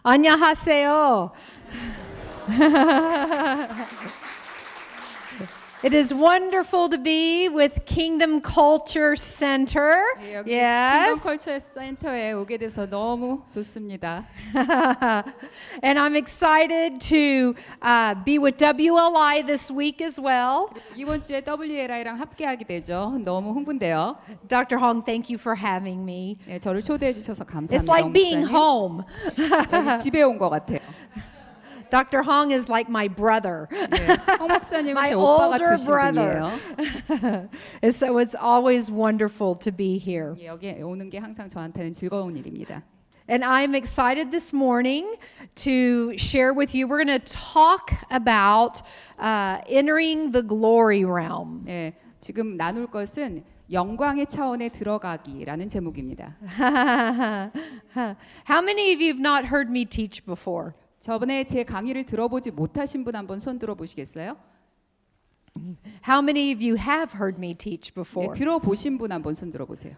안녕하세요. It is wonderful to be with Kingdom Culture Center. 네, 여기 Yes. 킹덤 컬처 센터에 오게 돼서 너무 좋습니다. And I'm excited to be with WLI this week as well. 이번 주에 WLI랑 함께하게 되죠. 너무 흥분돼요. Dr. Hong, thank you for having me. 네, 저를 초대해 주셔서 감사합니다. It's like being 목사님. home. 여기 집에 온 것 같아요. Dr. Hong is like my brother. 네, 홍 목사님은 My 제 오빠 older 같으신 brother. 분이에요. And so it's always wonderful to be here. 예, 여기 오는 게 항상 저한테는 즐거운 일입니다. And I'm excited this morning to share with you. We're going to talk about entering the glory realm. 네, 지금 나눌 것은 영광의 차원에 들어가기라는 제목입니다. How many of you have not heard me teach before? 저번에 제 강의를 들어보지 못하신 분 한번 손 들어 보시겠어요? How many of you have heard me teach 네, before? 들어보신 분 한번 손 들어 보세요.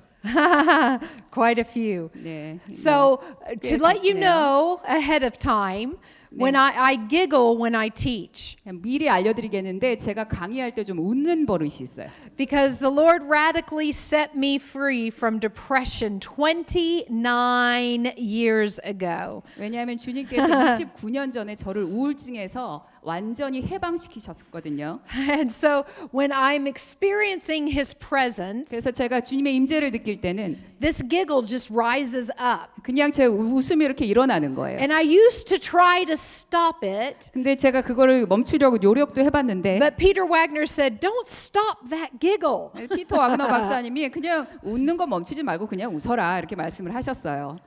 Quite a few. 네. So, 꽤 to let you 계시네요. know ahead of time, when I giggle when I teach 미리 알려드리겠는데 제가 강의할 때 좀 웃는 버릇이 있어요. because the Lord radically set me free from depression 29 years ago. 왜냐하면 주님께서 29년 전에 저를 우울증에서 완전히 해방시키셨거든요. And so when I'm experiencing His presence, 그래서 제가 주님의 임재를 느낄 때는 this giggle just rises up. 그냥 제 웃음이 이렇게 일어나는 거예요. And I used to try to stop it, 근데 제가 그거를 멈추려고 노력도 해봤는데 but Peter Wagner said, "Don't stop that giggle." 피터 와그너 박사님이 그냥 웃는 거 멈추지 말고 그냥 웃어라 이렇게 말씀을 하셨어요.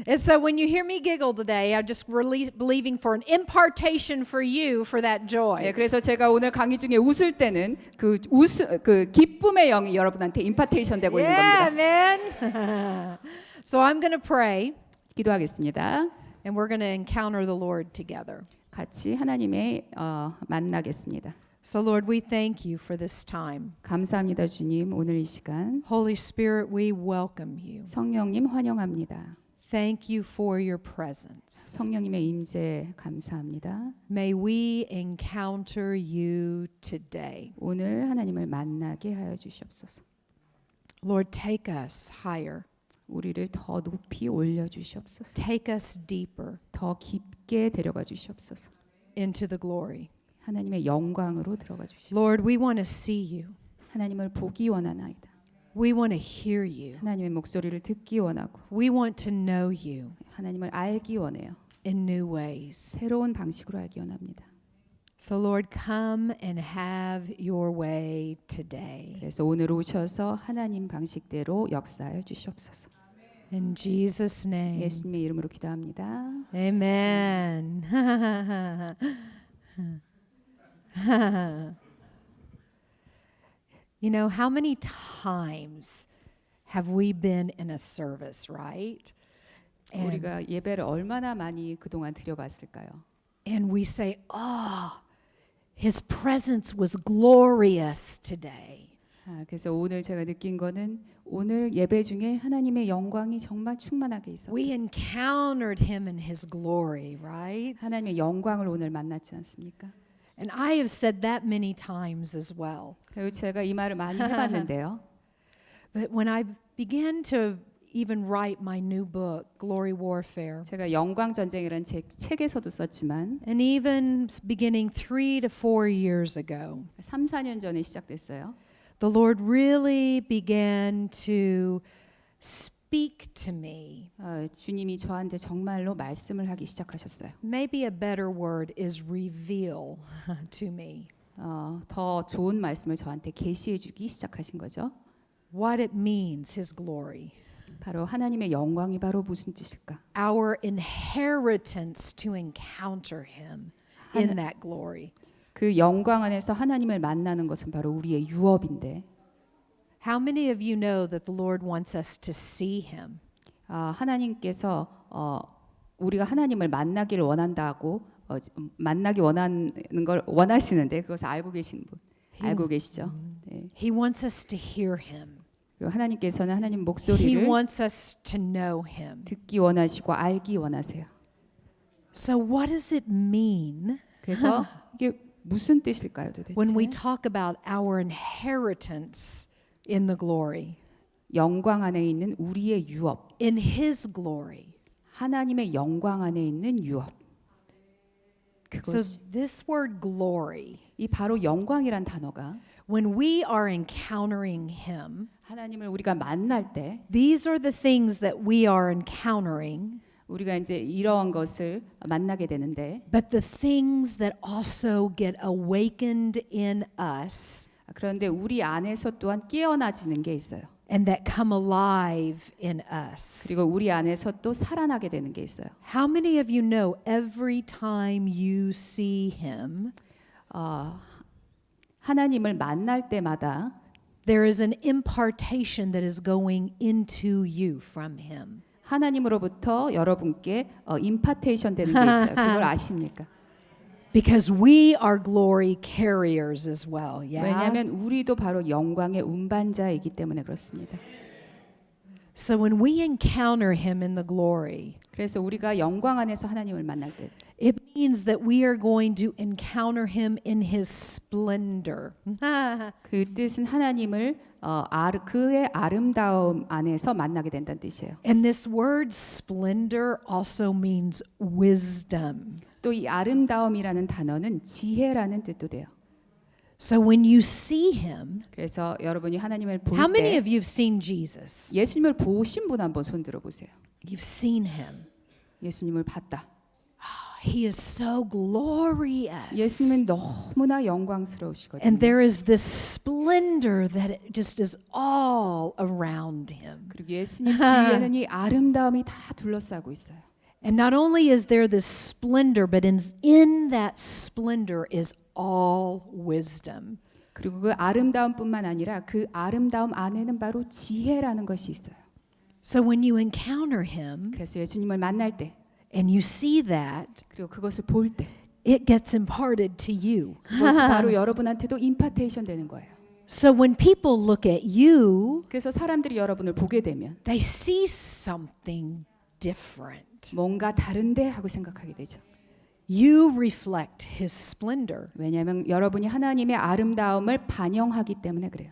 And so when you hear me giggle today, I'm just believing for an impartation for you for that joy. 네, 그래서 제가 오늘 강의 중에 웃을 때는 그 기쁨의 영이 여러분한테 임파테이션 되고 있는 Yeah, 겁니다. man. So I'm going to pray, 기도하겠습니다. and we're going to encounter the Lord together. 같이 하나님의 만나겠습니다. So Lord, we thank you for this time. 감사합니다, 주님. 오늘 이 시간 Holy Spirit, we welcome you. 성령님 환영합니다. Thank you for your presence. 성령님의 임재 감사합니다. May we encounter you today. 오늘 하나님을 만나게 하여 주시옵소서. Lord, take us higher. 우리를 더 높이 올려 주시옵소서. Take us deeper 더 깊게 데려가 주시옵소서. into the glory. 하나님의 영광으로 들어가 주시옵소서. Lord, we want to see you. 하나님을 보기 원하나이다. We want to hear you. 하나님의 목소리를 듣기 원하고 We want to know you 하나님을 알기 원해요. in new ways. 새로운 방식으로 알기 원합니다. So Lord, come and have your way today. 그래서 오늘 오셔서 하나님 방식대로 역사하여 주시옵소서. In Jesus' name. 예수님의 이름으로 기도합니다. Amen. You know, how many times have we been in a service, right? And, 우리가 예배를 얼마나 많이 그동안 드려봤을까요? and we say, oh, his presence was glorious today. 그래서 오늘 제가 느낀 거는 오늘 예배 중에 하나님의 영광이 정말 충만하게 있었어요. We encountered him in his glory, right? 하나님의 영광을 오늘 만났지 않습니까? And I have said that many times as well. 그리고 제가 이 말을 많이 해봤는데요. But when I began to even write my new book, Glory Warfare, 제가 영광 전쟁이라는 제 책에서도 썼지만 and even beginning 3 to 4 years ago, 3, 4년 전에 시작됐어요. the Lord really began to speak to me. 주님이 저한테 정말로 말씀을 하기 시작하셨어요. Maybe a better word is reveal to me 더 좋은 말씀을 저한테 계시해 주기 시작하신 거죠. what it means, his glory. 바로 하나님의 영광이 바로 무슨 뜻일까? Our inheritance to encounter him in that glory. 그 영광 안에서 하나님을 만나는 것은 바로 우리의 유업인데 How many of you know that the Lord wants us to see him? 하나님께서 우리가 하나님을 만나기를 원한다고 만나기 원하는 걸 원하시는데 그것을 알고 계신 분 알고 계시죠? 네. He wants us to hear him. 그리고 하나님께서는 하나님 He 목소리를 wants us to know him. 듣기 원하시고 알기 원하세요. So what does it mean 그래서 이게 무슨 뜻일까요, 도대체? when we talk about our inheritance in the glory, 영광 안에 있는 우리의 유업, in His glory? 하나님의 영광 안에 있는 유업. So 그것이 this word glory, 이 바로 영광이란 단어가 when we are encountering Him, 하나님을 우리가 만날 때 these are the things that we are encountering, 우리가 이제 이러한 것을 만나게 되는데 but the things that also get awakened in us 그런데 우리 안에서 또한 깨어나지는 게 있어요. and that come alive in us. 그리고 우리 안에서 또 살아나게 되는 게 있어요. How many of you know every time you see Him, 하나님을 만날 때마다 there is an impartation that is going into you from Him? 하나님으로부터 여러분께 임파테이션 되는 게 있어요. 그걸 아십니까? Because we are glory carriers as well. Yeah. 왜냐하면 우리도 바로 영광의 운반자이기 때문에 그렇습니다. So when we encounter Him in the glory, 그래서 우리가 영광 안에서 하나님을 만날 때 it means that we are going to encounter Him in His splendor. 그 뜻은 하나님을 그의 아름다움 안에서 만나게 된다는 뜻이에요. And this word splendor also means wisdom. 또 이 아름다움이라는 단어는 지혜라는 뜻도 돼요. So when you see Him, 그래서 여러분이 하나님을 볼 how many 때 of you have seen Jesus? 예수님을 보신 분 한번 손 들어 보세요. You've seen Him. 예수님을 봤다. He is so glorious. 예수님은 너무나 영광스러우시거든요. And there is this splendor that it just is all around Him. 그리고 예수님 주위에는 이 아름다움이 다 둘러싸고 있어요. And not only is there this splendor, but in that splendor is all wisdom. 그리고 그 아름다움뿐만 아니라 그 아름다움 안에는 바로 지혜라는 것이 있어요. So when you encounter Him 그래서 예수님을 만날 때 and you see that, 그리고 그것을 볼 때 it gets imparted to you. 그것이 바로 여러분한테도 임파테이션 되는 거예요. So when people look at you, 그래서 사람들이 여러분을 보게 되면 they see something different. 뭔가 다른데 하고 생각하게 되죠. You reflect His splendor. 왜냐하면 여러분이 하나님의 아름다움을 반영하기 때문에 그래요.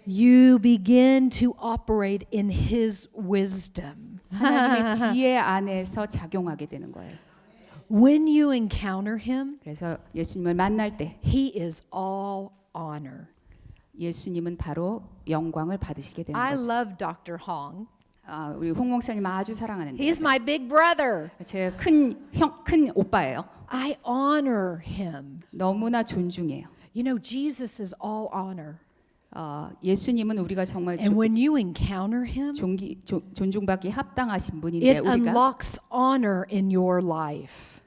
You begin to operate in His wisdom. 하나님의 지혜 안에서 작용하게 되는 거예요. When you encounter Him, 그래서 예수님을 만날 때 He is all honor. 예수님은 바로 영광을 받으시게 되는 I 거죠. love Dr. Hong. 우리 홍 목사님 아주 사랑하는데 He's my big brother. 제 큰 오빠예요. I honor him. 너무나 존중해요. You know, Jesus is all honor. 예수님은 우리가 정말 And when you encounter him, 존중받기 합당하신 분인데 it 우리가 unlocks honor in your life.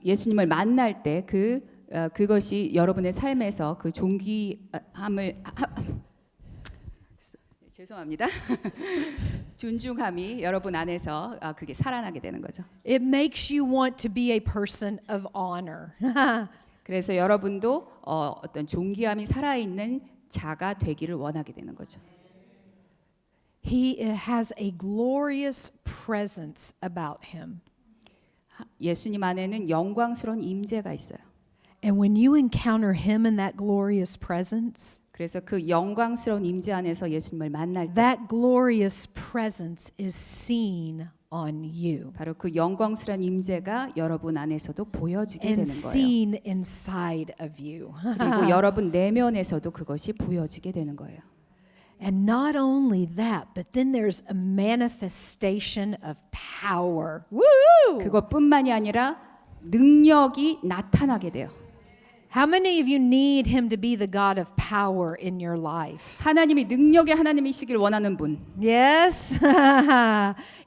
예수님을 만날 때 그것이 여러분의 삶에서 그 존귀함을 죄송합니다. 존중함이 여러분 안에서 그게 살아나게 되는 거죠. It makes you want to be a person of honor. 그래서 여러분도 어떤 존귀함이 살아있는 자가 되기를 원하게 되는 거죠. He has a glorious presence about him. 예수님 안에는 영광스러운 임재가 있어요. And when you encounter him in that glorious presence, 그래서 그 영광스러운 임재 안에서 예수님을 만날 때 that glorious presence is seen on you 바로 그 영광스러운 임재가 여러분 안에서도 보여지게 and 되는 거예요. seen inside of you. 그리고 여러분 내면에서도 그것이 보여지게 되는 거예요. And not only that, but then there's a manifestation of power. Woo! 그것뿐만이 아니라 능력이 나타나게 돼요. How many of you need him to be the God of power in your life? 하나님이 능력의 하나님이시길 원하는 분. Yes.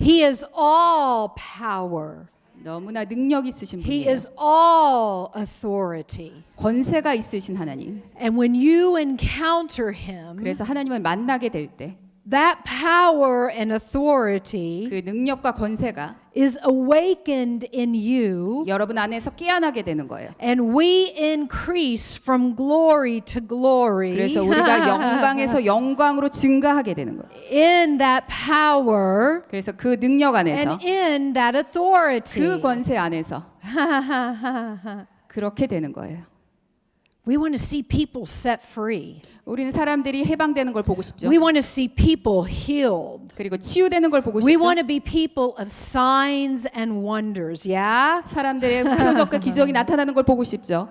He is all power. 너무나 능력 있으신 He 분이에요. is all authority. 권세가 있으신 하나님. And when you encounter him, 그래서 하나님을 만나게 될 때 that power and authority 그 능력과 권세가 is awakened in you, 여러분 안에서 깨어나게 되는 거예요. and we increase from glory to glory 그래서 우리가 영광에서 영광으로 증가하게 되는 거예요. in that power 그래서 그 능력 안에서 and in that authority. 그 권세 안에서 그렇게 되는 거예요. We want to see people set free. 우리는 사람들이 해방되는 걸 보고 싶죠. We want to see people healed. 그리고 치유되는 걸 보고 We 싶죠. want to be people of signs and wonders, yeah? 사람들의 표적과 기적이 나타나는 걸 보고 싶죠.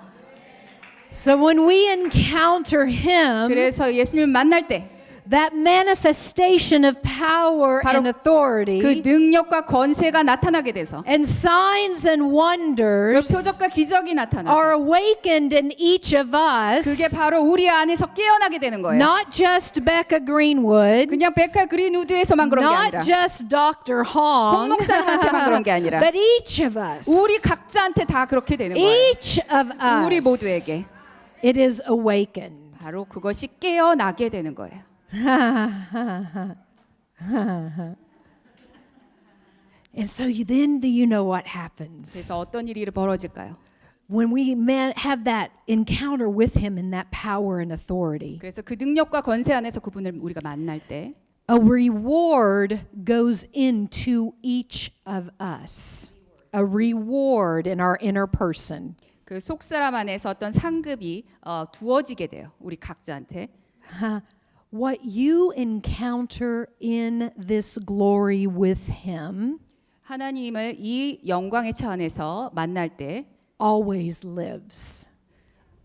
So when we encounter him, 그래서 예수님을 만날 때 that manifestation of power 바로 and authority 그 능력과 권세가 나타나게 돼서 and signs and 그 wonders 표적과 기적이 are 나타나서 awakened in each of us, 그게 바로 우리 안에서 깨어나게 되는 거예요. not just Becca Greenwood, 그냥 베카 그린우드에서만 그런 게 아니라 not just Dr. 홍 Hong, 목사님한테만 그런 게 아니라 but each of us, 우리 각자한테 다 그렇게 되는 거예요. each of 우리 us, 모두에게 it is awakened. 바로 그것이 깨어나게 되는 거예요. And so then do you know what happens? 그래서 어떤 일이 벌어질까요? When we have that encounter with him in that power and authority, 그래서 그 능력과 권세 안에서 그분을 우리가 만날 때 a reward goes into each of us. A reward in our inner person. 그 속사람 안에서 어떤 상급이 두어지게 돼요. 우리 각자한테. What you encounter in this glory with him 하나님을 이 영광의 차 안에서 만날 때 always lives.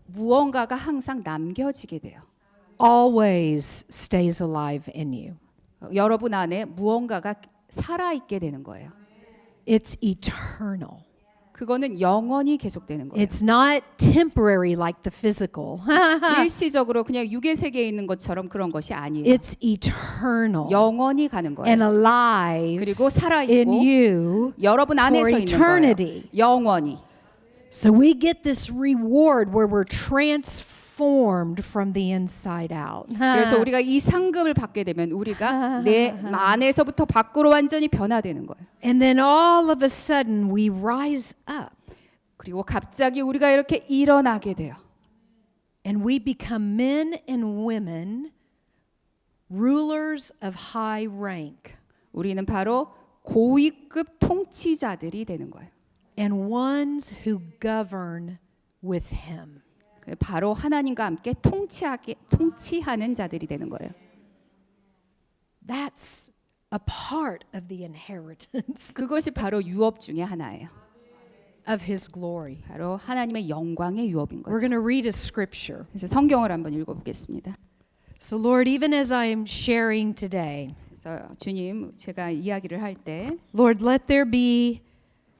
무언가가 항상 남겨지게 돼요. Always stays alive in you. 여러분 안에 무언가가 살아 있게 되는 거예요. It's eternal. 그거는 영원히 계속되는 거예요. It's not temporary like the physical. 일시적으로 그냥 육의 세계에 있는 것처럼 그런 것이 아니에요. It's eternal 영원히 가는 거예요. and alive 그리고 살아 in 있고 you. 여러분 안에서 for 있는 거예요. eternity. 영원히. So we get this reward where we're transformed from the inside out. 그래서 우리가 이 상급을 받게 되면 우리가 내 안에서부터 밖으로 완전히 변화되는 거예요. And then all of a sudden we rise up 그리고 갑자기 우리가 이렇게 일어나게 돼요. and we become men and women rulers of high rank 우리는 바로 고위급 통치자들이 되는 거예요. and ones who govern with him. 바로 하나님과 함께 통치하는 자들이 되는 거예요. That's a part of the inheritance 그것이 바로 유업 중에 하나예요. of his glory. 바로 하나님의 영광의 유업인 We're 거죠. going to read a scripture. 그래서 성경을 한번 읽어보겠습니다. So Lord, even as I'm sharing today, 그래서 주님, 제가 이야기를 할 때 Lord, let there be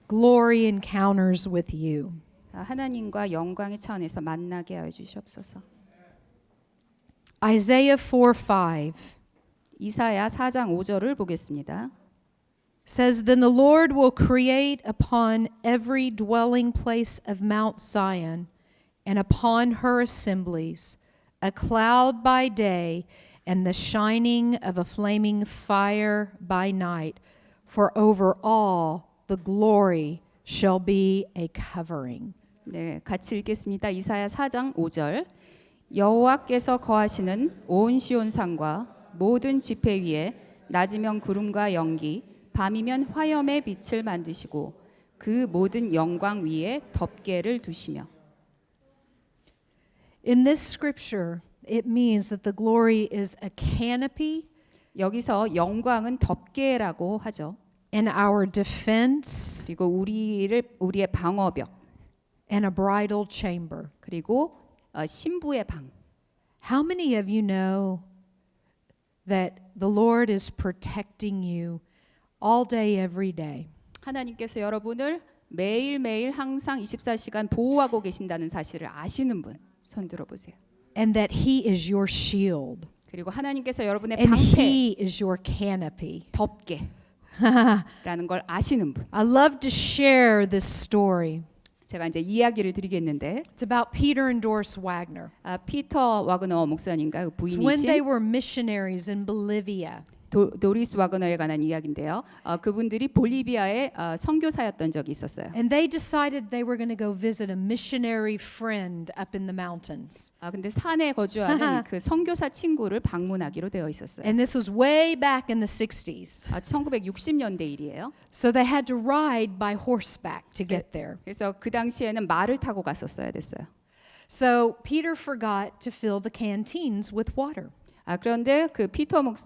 glory encounters with you. 하나님과 영광의 차원에서 만나게 하여 주시옵소서. Isaiah 4:5 이사야 4장 5절을 보겠습니다. says, Then the Lord will create upon every dwelling place of Mount Zion and upon her assemblies a cloud by day and the shining of a flaming fire by night, for over all the glory shall be a covering. 네, 같이 읽겠습니다. 이사야 4장 5절. 여호와께서 거하시는 온 시온 산과 모든 지폐 위에 낮이면 구름과 연기, 밤이면 화염의 빛을 만드시고 그 모든 영광 위에 덮개를 두시며. In this scripture, it means that the glory is a canopy 여기서 영광은 덮개라고 하죠. and our defense 그리고 우리의 방어벽, and a bridal chamber. 그리고 신부의 방. How many of you know that the Lord is protecting you all day, every day? 하나님께서 여러분을 매일매일 항상 24시간 보호하고 계신다는 사실을 아시는 분 손 들어보세요. And that He is your shield. 그리고 하나님께서 여러분의 And 방패, He is your canopy. 덮개라는 걸 아시는 분. I love to share this story. 제가 이제 이야기를 드리겠는데 It's about Peter and Doris Wagner. 피터 와그너 목사님과 그 It's when they 부인이신 were missionaries in Bolivia. 도리스 와그너에 관한 이야기인데요. 그분들이 볼리비아에 선교사였던 적이 있었어요. And they decided they were going to go visit a missionary friend up in the mountains. 근데 산에 거주하는 그 선교사 친구를 방문하기로 되어 있었어요. And this was way back in the 60s. 1960년대 일이에요. So they had to ride by horseback to get there. 그래서 그 당시에는 말을 타고 갔었어야 됐어요. So Peter forgot to fill the canteens with water. 그런데 그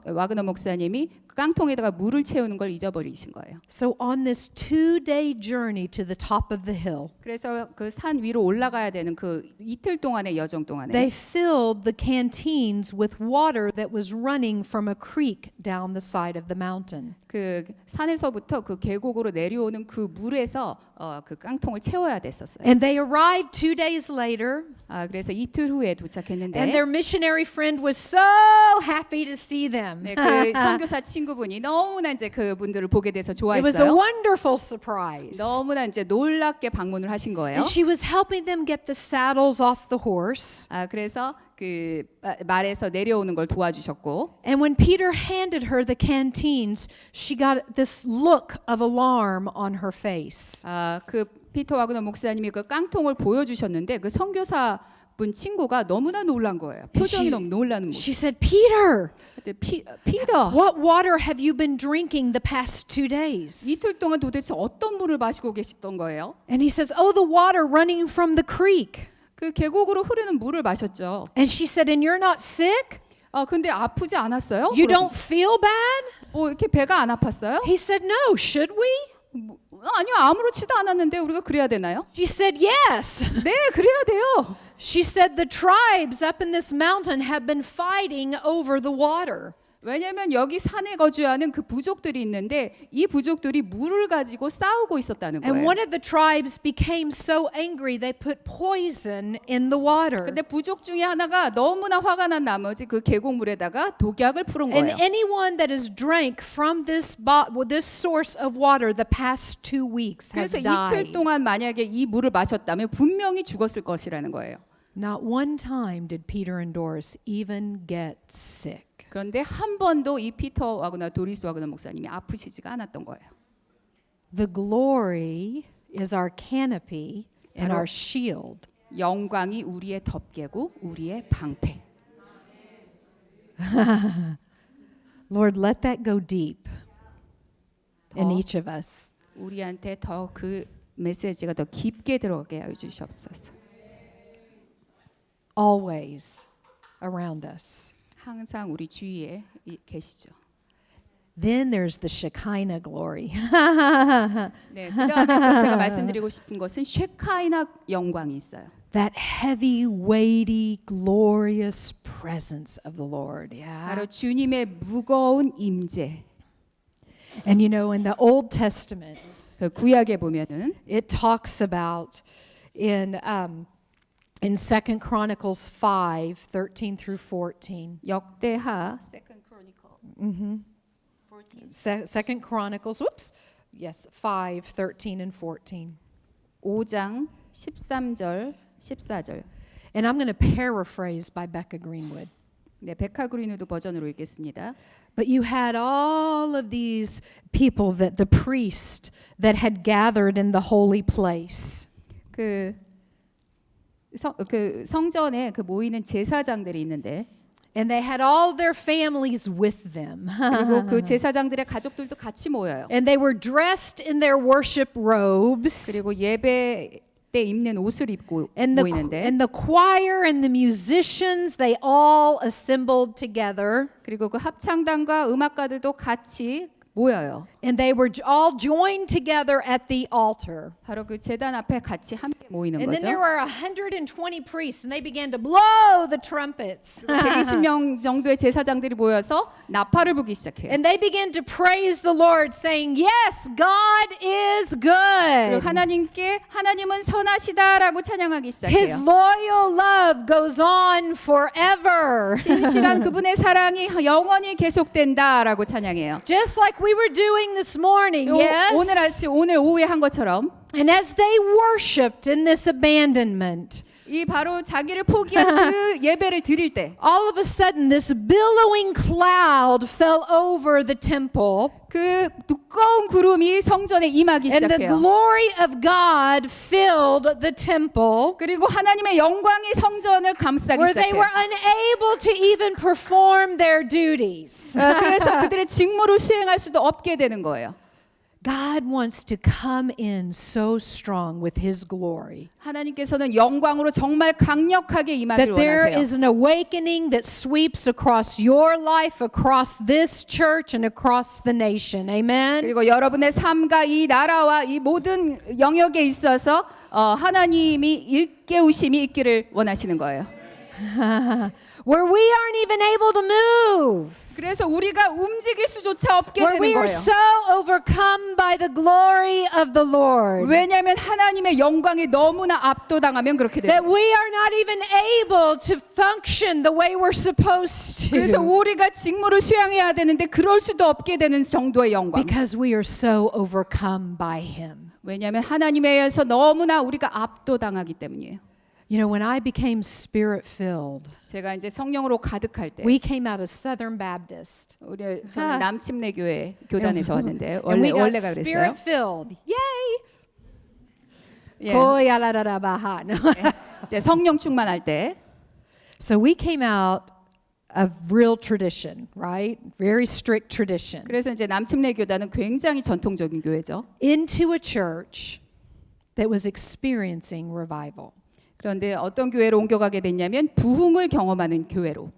와그너 목사님이 그 깡통에다가 물을 채우는 걸 잊어버리신 거예요. So on this 2-day journey to the top of the hill, 그래서 그 산 위로 올라가야 되는 그 이틀 동안의 여정 동안에 they filled the canteens with water that was running from a creek down the side of the mountain. 그 산에서부터 그 계곡으로 내려오는 그 물에서 그 깡통을 채워야 됐었어요. And they arrived 2 days later, 그래서 이틀 후에 and 도착했는데 their missionary friend was so happy to see them. 네, 그 선교사 친구분이 너무나 이제 그분들을 보게 돼서 It was a 좋아했어요. wonderful surprise. 너무나 이제 놀랍게 방문을 하신 거예요. And she was helping them get the saddles off the horse. 그래서 그 말에서 내려오는 걸 도와주셨고, And when Peter handed her the canteens, she got this look of alarm on her face. 그 피터 와그너 목사님이 그 깡통을 보여주셨는데 그 선교사 분 친구가 너무나 놀란 거예요. 표정이 너무 놀라는 모습. She said, Peter, 그때 피터, what water have you been drinking the past 2 days? 이틀 동안 도대체 어떤 물을 마시고 계셨던 거예요? And he says, oh, the water running from the creek. 그 계곡으로 흐르는 물을 마셨죠. And she said, and you're not sick? 근데 아프지 않았어요? You don't feel bad? 이렇게 배가 안 아팠어요? He said, no, should we? 아니요, 아무렇지도 않았는데 우리가 그래야 되나요? She said, yes. 네, 그래야 돼요. She said, the tribes up in this mountain have been fighting over the water. 왜냐하면 여기 산에 거주하는 그 부족들이 있는데 이 부족들이 물을 가지고 싸우고 있었다는 And 거예요. one of the tribes became so angry they put poison in the water. 근데 부족 중에 하나가 너무나 화가 난 나머지 그 계곡물에다가 독약을 풀은 And 거예요. anyone that has drank from this source of water the past 2 weeks has 그래서 이틀 died. 동안 만약에 이 물을 마셨다면 분명히 죽었을 것이라는 거예요. Not one time did Peter and Doris even get sick. 그런데 한 번도 이 피터 와그너 도리스 와그너 목사님이 아프시지가 않았던 거예요. The glory is our canopy and our shield. 영광이 우리의 덮개고 우리의 방패. Lord, let that go deep in 더 each of us. 우리한테 더 그 메시지가 더 깊게 들어가게 해 주시옵소서. Always around us. 항상 우리 주위에 계시죠. Then there's the Shekinah glory. 네, 그다음에 또 제가 말씀드리고 싶은 것은 쉐카이나 영광이 있어요. That heavy, weighty, glorious presence of the Lord. Yeah. 바로 주님의 무거운 임재. And you know, in the Old Testament, 그 구약에 보면은 it talks about in 2 Chronicles 5:13 through 14. 역대하 Second Chronicle 2 Chronicles, whoops. Yes, 5:13 and 14. 5장 13절 14절. And I'm going to paraphrase by Becca Greenwood. 네, 베카 그린우드 버전으로 읽겠습니다. But you had all of these people that the priest that had gathered in the holy place. 그 성전에 그 모이는 제사장들이 있는데 And they had all their families with them. 그리고 그 제사장들의 가족들도 같이 모여요. And they were dressed in their worship robes. 그리고 예배 때 입는 옷을 입고 And 모이는데 the choir and the musicians, they all assembled together. 그리고 그 합창단과 음악가들도 같이 모여요. And they were all joined together at the altar. 바로 그 제단 앞에 같이 함께 모이는 And then there 거죠. were 120 priests, and they began to blow the trumpets. 120명 정도의 제사장들이 모여서 나팔을 불기 시작해요. And they began to praise the Lord, saying, Yes, God is 그리고 good. 하나님은 선하시다라고 찬양하기 His 시작해요. loyal love goes on forever. 진실한 그분의 사랑이 영원히 계속된다라고 찬양해요. Just like like we were doing this morning, yes? 오늘 오후에 한 것처럼 And as they worshiped in this abandonment, 이 바로 자기를 포기한 그 예배를 드릴 때 all of a sudden this billowing cloud fell over the temple, 그 두꺼운 구름이 성전에 임하기 and the 시작해요. glory of God filled the temple, 그리고 하나님의 영광이 성전을 감싸기 where they 시작해요. were unable to even perform their duties. 그래서 그들의 직무를 수행할 수도 없게 되는 거예요. God wants to come in so strong with His glory 하나님께서는 영광으로 정말 강력하게 임하기를 that there 원하세요. is an awakening that sweeps across your life, across this church, and across the nation. Amen. 그리고 여러분의 삶과 이 나라와 이 모든 영역에 있어서 하나님이 일깨우심이 있기를 원하시는 거예요. Where we aren't even able to move, 그래서 우리가 움직일 수조차 없게 where 되는 we are 거예요. so overcome by the glory of the Lord 왜냐하면 하나님의 영광이 너무나 압도당하면 그렇게 돼요. that we are not even able to function the way we're supposed 그래서 to 우리가 직무를 수행해야 되는데 그럴 수도 없게 되는 정도의 영광. because we are so overcome by Him. 왜냐하면 하나님에 의해서 너무나 우리가 압도당하기 때문이에요. You know, when I became spirit filled, 제가 이제 성령으로 가득할 때 we came out of Southern Baptist. 저는 남침내 교회 교단에서 왔는데 And we got 원래가 그랬어요. spirit filled. Yay! 예. Koyalarabaha. No. 이제 성령 충만할 때 So we came out of real tradition, right? Very strict tradition. 그래서 이제 남침내 교단은 굉장히 전통적인 교회죠. Into a church that was experiencing revival. 그런데 어떤 교회로 옮겨가게 됐냐면 부흥을 경험하는 교회로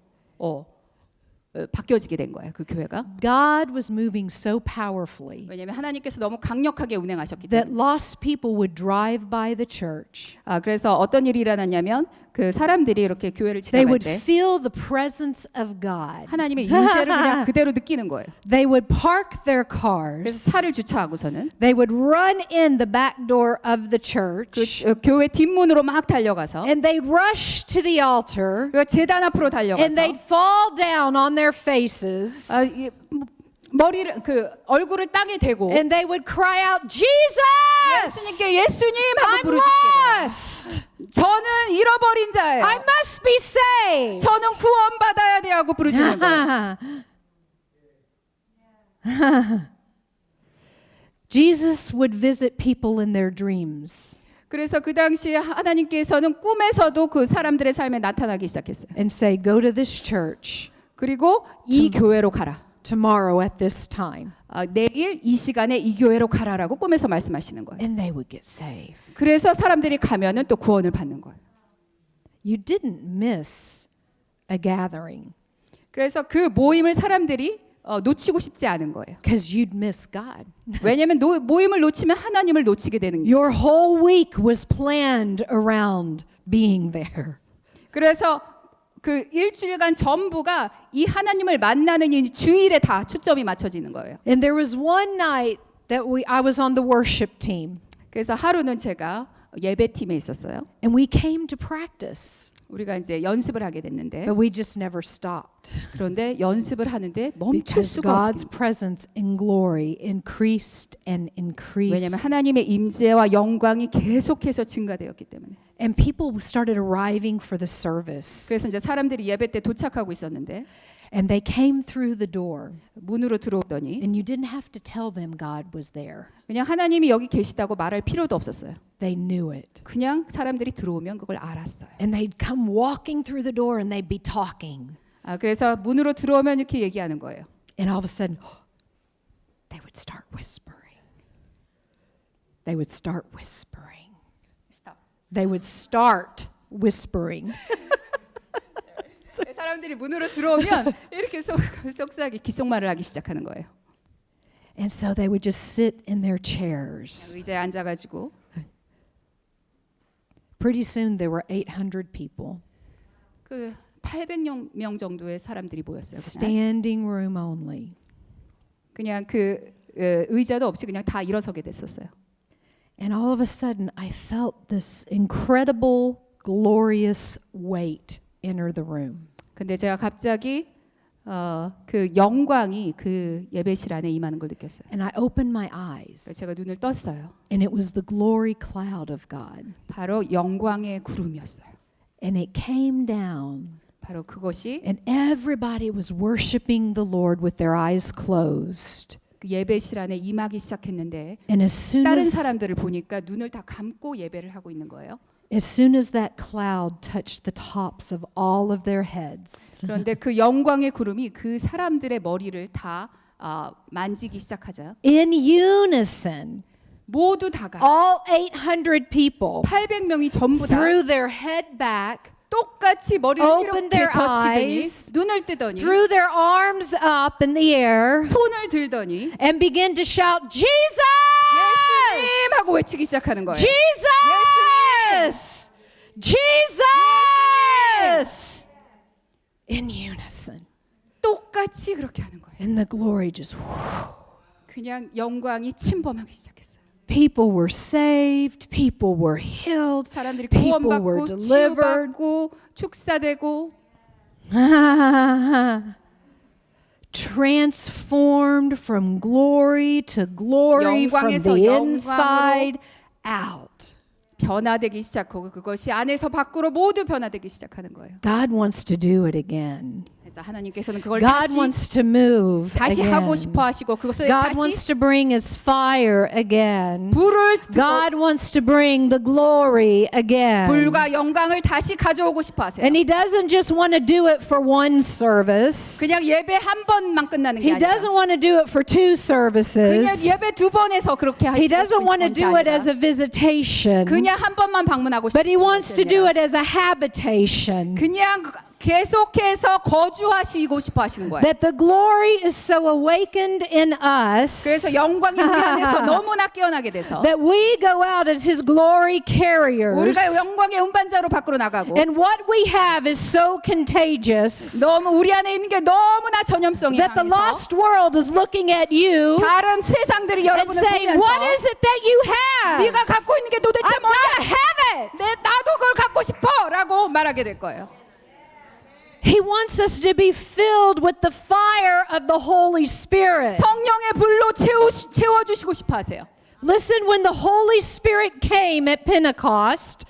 바뀌어지게 된 거예요. 그 교회가. God was moving so powerfully 왜냐하면 하나님께서 너무 강력하게 운행하셨기 that 때문에. lost people would drive by the church. 그래서 어떤 일이 일어났냐면 그 사람들이 이렇게 교회를 They 지나갈 would 때 feel the presence of God. 하나님의 임재를 그냥 그대로 느끼는 거예요. They would park their 그래서 cars. 차를 주차하고서는 They would run in the back door of the 그 church. 교회 뒷문으로 막 달려가서 And they'd rush to the altar. 그 재단 앞으로 And 달려가서 they'd fall down on their faces. 머리를 그 얼굴을 땅에 대고 And they would cry out, Jesus! 예수님께 예수님 하고 I'm 부르짖게 돼요. lost! 저는 잃어버린 자예요. I must be saved! 저는 구원받아야 돼 하고 부르짖는 거예요. Jesus would visit people in their dreams 그래서 그 당시에 하나님께서는 꿈에서도 그 사람들의 삶에 나타나기 시작했어요. and say, Go to this church 그리고 이 교회로 가라. tomorrow at this time. 내일 이 시간에 이 교회로 가라라고 꿈에서 말씀하시는 거예요. And they would get saved. 그래서 사람들이 가면은 또 구원을 받는 거예요. You didn't miss a gathering 그래서 그 모임을 사람들이 놓치고 싶지 않은 거예요. because you'd miss God. 왜냐하면 모임을 놓치면 하나님을 놓치게 되는 거예요. Your whole week was planned around being there. 그래서 그 일주일간 전부가 이 하나님을 만나는 이 주일에 다 초점이 맞춰지는 거예요. And there was one night that I was on the worship team 그래서 하루는 제가 예배팀에 있었어요. and we came to practice, 우리가 이제 연습을 하게 됐는데 but we just never stopped 그런데 연습을 하는데 멈출 because 수가 God's 없어요. presence and glory increased and 왜냐하면 increased. 하나님의 임재와 영광이 계속해서 증가되었기 때문에. And people started arriving for the service. 그래서 이제 사람들이 예배 때 도착하고 있었는데 And they came through the door. 문으로 들어오더니 And you didn't have to tell them God was there. 그냥 하나님이 여기 계시다고 말할 필요도 없었어요. They knew it. 그냥 사람들이 들어오면 그걸 알았어요. And they'd come walking through the door and they'd be talking. 그래서 문으로 들어오면 이렇게 얘기하는 거예요. And all of a sudden, they would start whispering. They would start whispering. Stop. They would start whispering. 사람들이 문으로 들어오면 이렇게 속삭이 귓속말을 하기 시작하는 거예요. And so they would just sit in their chairs. 의자에 앉아가지고 Pretty soon there were 800 people. 그 800명 정도의 사람들이 모였어요. 그날. Standing room only. 그냥 그 의자도 없이 그냥 다 일어서게 됐었어요. And all of a sudden I felt this incredible, glorious weight enter the room. 근데 제가 갑자기 그 영광이 그 예배실 안에 임하는 걸 느꼈어요. And I opened my 그래서 eyes, 제가 눈을 떴어요. and it was the glory cloud of God. 바로 영광의 구름이었어요. And it came down, 바로 그것이 and everybody was worshiping the Lord with their eyes closed. 그 예배실 안에 임하기 시작했는데 And as soon 다른 as 사람들을 보니까 눈을 다 감고 예배를 하고 있는 거예요. that cloud touched the tops of all of their heads, 그런데 그 영광의 구름이 그 사람들의 머리를 다 만지기 시작하자 in unison, 모두 다가 all 800 people 800명이 전부 다 threw their head back, 똑같이 머리를 Open 이렇게 their 젖히더니 eyes, 눈을 뜨더니 threw their arms up in the air, 손을 들더니 and began to shout, Jesus! 예수님 하고 외치기 시작하는 거예요. Jesus! Jesus! In unison. 똑같이 그렇게 하는 거예요. And the glory just, 그냥 영광이 침범하기 시작했어요. people were saved, people were healed, 사람들이 people were 구원받고 delivered. 치유받고 축사되고 Transformed from glory to glory, from 영광에서 the 영광으로 inside out. 변화되기 시작하고 그것이 안에서 밖으로 모두 변화되기 시작하는 거예요. God wants to do it again. 그래서 하나님께서는 그걸 God wants to move 다시 하고 again. 싶어 하시고 그것을 God wants 다시 to bring His fire again. 불을 God wants to bring the glory again. 불과 영광을 다시 가져오고 싶어 하세요. And He doesn't just want to do it for one service. 그냥 예배 한 번만 끝나는 게 He 아니라 doesn't want to do it for two 그냥 services. 예배 두 번에서 그렇게 He 하시고 doesn't want to 싶은 do it 것이 as a 아니라 visitation. 그냥 한 번만 방문하고 But He 싶은 wants 것이 to do 아니라 it as a habitation. 그냥 계속해서 거주하시고 싶어 하시는 거예요. That the glory is so awakened in us 그래서 영광이 우리 안에서 너무나 깨어나게 돼서 that we go out as His glory carriers. 우리가 영광의 운반자로 밖으로 나가고 And what we have is so contagious 너무 우리 안에 있는 게 너무나 전염성이 that the 강해서 lost world is looking at you 다른 세상들이 and 여러분을 saying, 보면서 what is it that you have? 네가 갖고 있는 게 도대체 I've 뭐냐? got to have it. 나도 그걸 갖고 싶어라고 말하게 될 거예요. He wants us to be filled with the fire of the Holy Spirit. 성령의 불로 채워주시고 싶어 하세요. Listen, when the Holy Spirit came at Pentecost,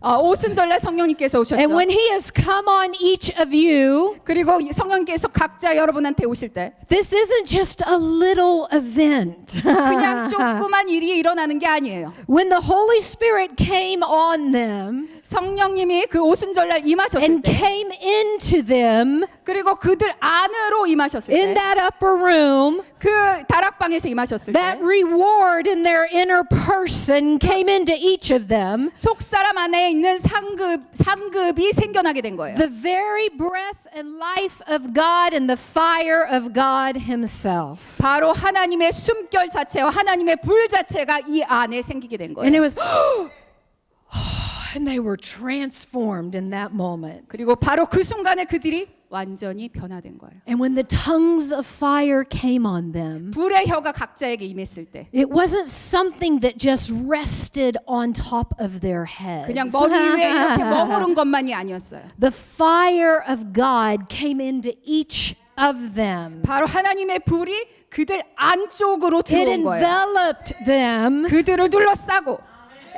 오순절날 성령님께서 오셨죠. and when He has come on each of you, 그리고 성령님께서 각자 여러분한테 오실 때 this isn't just a little event. 그냥 조그만 일이 일어나는 게 아니에요. When the Holy Spirit came on them 성령님이 그 오순절날 임하셨을 and 때 came into them 그리고 그들 안으로 임하셨을 in 때 that upper room, 그 다락방에서 임하셨을 that 때 reward in their inner person came into each of them. 속사람 안에 있는 상급이 생겨나게 된 거예요. The very breath and life of God and the fire of God Himself. 바로 하나님의 숨결 자체와 하나님의 불 자체가 이 안에 생기게 된 And 거예요. it was, and they were transformed in that moment. 그리고 바로 그 순간에 그들이 완전히 변화된 거예요. And when the tongues of fire came on them, 불의 혀가 각자에게 임했을 때 it wasn't something that just rested on top of their heads. 그냥 머리 위에 이렇게 머무른 것만이 아니었어요. The fire of God came into each of them. 바로 하나님의 불이 그들 안쪽으로 It 들어온 거예요. enveloped them. 그들을 둘러싸고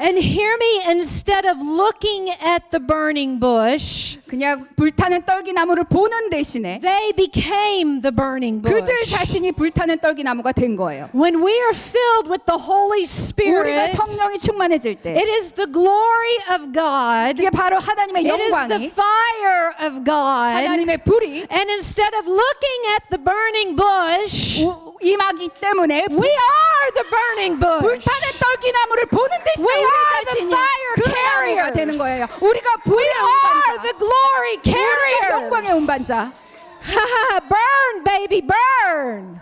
And hear me, instead of looking at the burning bush, 그냥 불타는 떨기나무를 보는 대신에 they became the burning 그들 bush. 자신이 불타는 떨기나무가 된 거예요. When we are filled with the Holy 우리가 Spirit, 성령이 충만해질 때 it is the glory of God. 이게 바로 하나님의 It is the 영광이 fire of God. 하나님의 불이 And instead of looking at the burning bush, 임하기 때문에 we are the burning bush. 불타는 떨기나무를 보는 대신에 We are 우리 the 자신이 fire 그 나무가 carriers. 되는 거예요. 우리가 불의 We are 운반자, the glory 우리가 영광의 carriers. 운반자. Burn, baby, burn.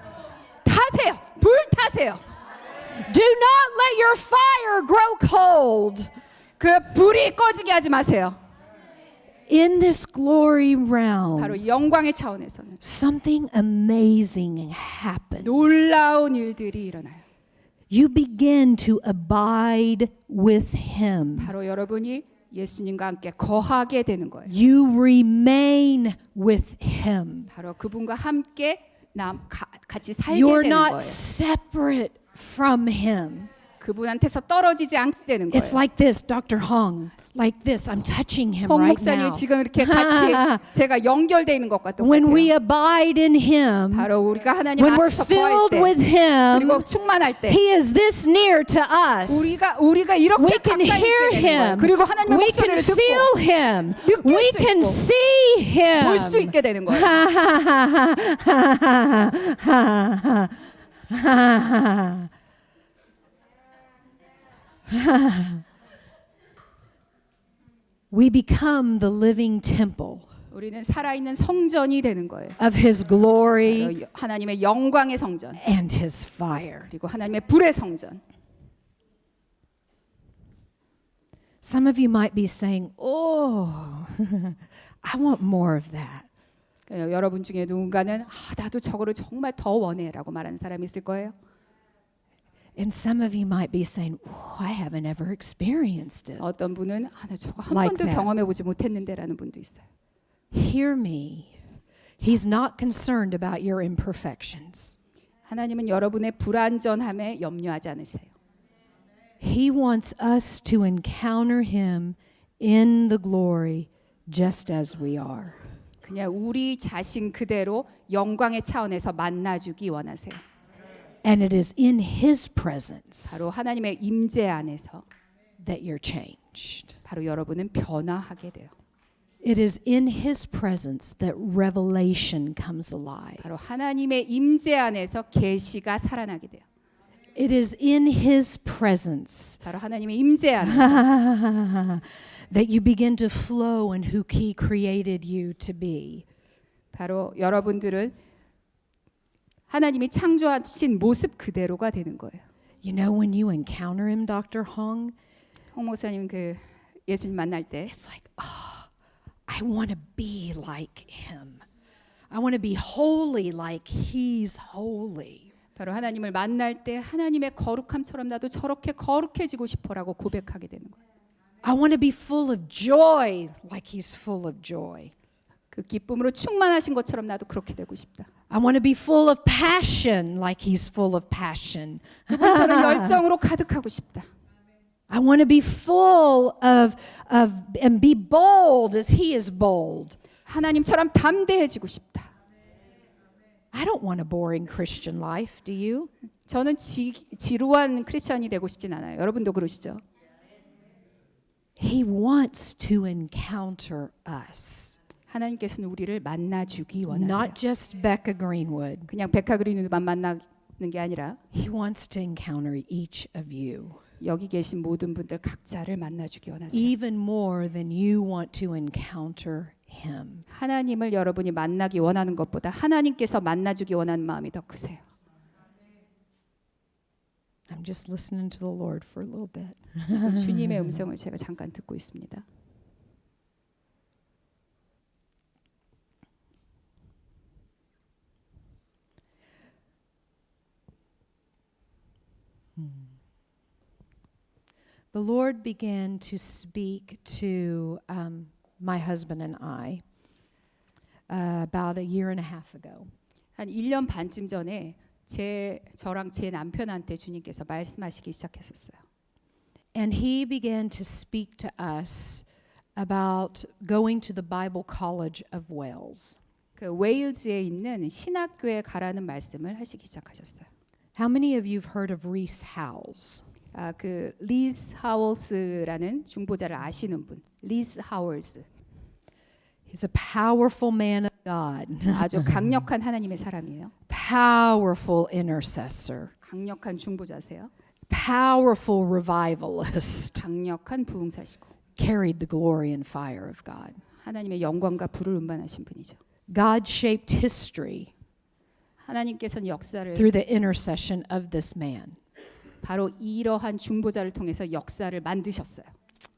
타세요. 불 타세요. Do not let your fire grow cold. 그 불이 꺼지게 하지 마세요. In this glory 바로 realm, 영광의 차원에서는 something amazing happens. 놀라운 일들이 일어나요. You begin to abide with Him. 바로 여러분이 예수님과 함께 거하게 되는 거예요. You remain with him. 바로 그분과 함께 같이 살게 You're 되는 not 거예요. separate from him. 그분한테서 떨어지지 않게 되는 It's 거예요. like this, Dr. Hong. Like this. I'm touching him 홍 right 목사님 now. 지금 이렇게 같이 제가 연결되어 있는 것과 When we 똑같아요. abide in him, 바로 우리가 하나님 when we're 안에서 거할 filled 때 with him, 그리고 충만할 때 he is this near to us. 우리가 이렇게 We can 가까이 hear 있게 되는 거예요. him. 그리고 하나님의 We can 목소리를 듣고 feel him. 느낄 We 수 can 있고 see him. 볼 수 있게 되는 거예요. We become the living temple 우리는 살아있는 성전이 되는 거예요. of his glory 바로 하나님의 영광의 성전 and his fire. 그리고 하나님의 불의 성전. Some of you might be saying, "Oh, I want more of that." 여러분 중에 누군가는 나도 저거를 정말 더 원해라고 말하는 사람이 있을 거예요. And some of you might be saying, "Oh, I haven't ever experienced it." 어떤 분은 나 저거 한 Like 번도 that. 경험해 보지 못했는데라는 분도 있어요. Hear me. He's not concerned about your imperfections. 하나님은 여러분의 불완전함에 염려하지 않으세요. He wants us to encounter him in the glory just as we are. 그냥 우리 자신 그대로 영광의 차원에서 만나주기 원하세요. And it is in his presence 바로 하나님의 임재 안에서 that you're changed. 바로 여러분은 변화하게 돼요. It is in his presence that revelation comes alive. 바로 하나님의 임재 안에서 계시가 살아나게 돼요. It is in his presence 바로 하나님의 임재 안에서 that you begin to flow in who he created you to be. 바로 여러분들은 하나님이 창조하신 모습 그대로가 되는 거예요. You know, when you encounter him, Dr. Hong, 홍 목사님 그 예수님 만날 때 it's like, oh, I want to be like him. I want to be holy like he's holy. 바로 하나님을 만날 때 하나님의 거룩함처럼 나도 저렇게 거룩해지고 싶어라고 고백하게 되는 거예요. I want to be full of joy like he's full of joy. 그 기쁨으로 충만하신 것처럼 나도 그렇게 되고 싶다. I want to be full of passion like he's full of passion. 그분처럼 열정으로 가득하고 싶다. I want to be full of and be bold as he is bold. 하나님처럼 담대해지고 싶다. I don't want a boring Christian life, do you? 저는 지루한 크리스천이 되고 싶진 않아요. 여러분도 그러시죠? He wants to encounter us. 하나님께서는 우리를 만나주기 원하세요. Not just Becca Greenwood. 그냥 백화 그린우드만 만나는 게 아니라 He wants to encounter each of you. 여기 계신 모든 분들 각자를 만나주기 원하세요. Even more than you want to encounter him. 하나님을 여러분이 만나기 원하는 것보다 하나님께서 만나주기 원하는 마음이 더 크세요. I'm just listening to the Lord for a little bit. 지금 주님의 음성을 제가 잠깐 듣고 있습니다. The Lord began to speak to my husband and I about a year and a half ago. 한 1년 반쯤 전에 저랑 제 남편한테 주님께서 말씀하시기 시작했었어요. And he began to speak to us about going to the Bible College of Wales. 그 웨일즈에 있는 신학교에 가라는 말씀을 하시기 시작하셨어요. How many of you have heard of Rees Howells? 그 리스 하월스라는 중보자를 아시는 분, 리스 하월스. He's a powerful man of God, 아주 강력한 하나님의 사람이에요. powerful intercessor, 강력한 중보자세요. powerful revivalist, 강력한 부흥사시고 carried the glory and fire of God. 하나님의 영광과 불을 운반하신 분이죠. God shaped history 하나님께서는 역사를 through the intercession of this man. 바로 이러한 중보자를 통해서 역사를 만드셨어요.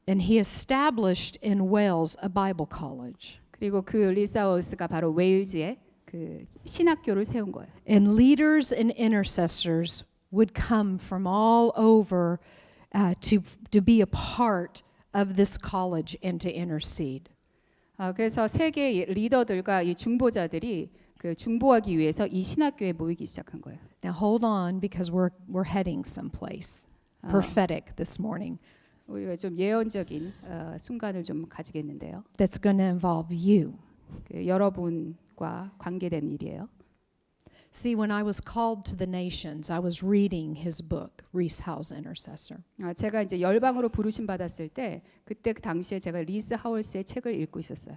And he established in Wales a Bible college. 그리고 그 리스 하월스가 바로 웨일즈에 그 신학교를 세운 거예요. And leaders and intercessors would come from all over to be a part of this college and to intercede. 그래서 세계 리더들과 이 중보자들이 그 중보하기 위해서 이 신학교에 모이기 시작한 거예요. Now hold on because we're heading someplace prophetic this morning 우리가 좀 예언적인 순간을 좀 가지겠는데요. that's going to involve you. 그 여러분과 관계된 일이에요. See, when I was called to the nations, I was reading his book, Rees Howells Intercessor. 제가 이제 열방으로 부르심 받았을 때 그때 그 당시에 제가 리스 하월스의 책을 읽고 있었어요.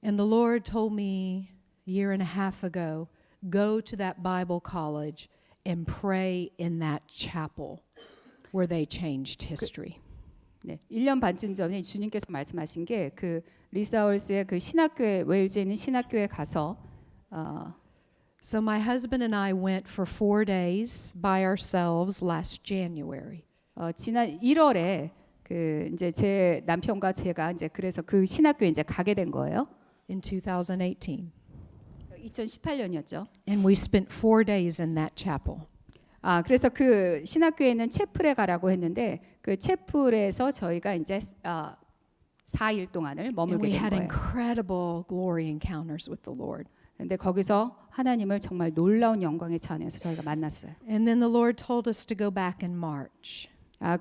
And the Lord told me a year and a half ago, go to that Bible college and pray in that chapel where they changed history. 네, 1년 반쯤 전에 주님께서 말씀하신 게 그 리스 하월스의 그 신학교에 웨일즈에 있는 신학교에 가서 So my husband and I went for 4 days by ourselves last January. 지난 1월에 그 이제 제 남편과 제가 이제 그래서 그 신학교에 이제 가게 된 거예요. In 2018. 2018년이었죠. And we spent 4 days in that chapel. 그래서 그 신학교에 있는 채플에 가라고 했는데 그 채플에서 저희가 이제 4일 동안을 And 머물게 we 된 had 거예요. incredible glory encounters with the Lord. 근데 거기서 하나님을 정말 놀라운 영광의 찬양에서 저희가 만났어요. And then the Lord told us to go back in March.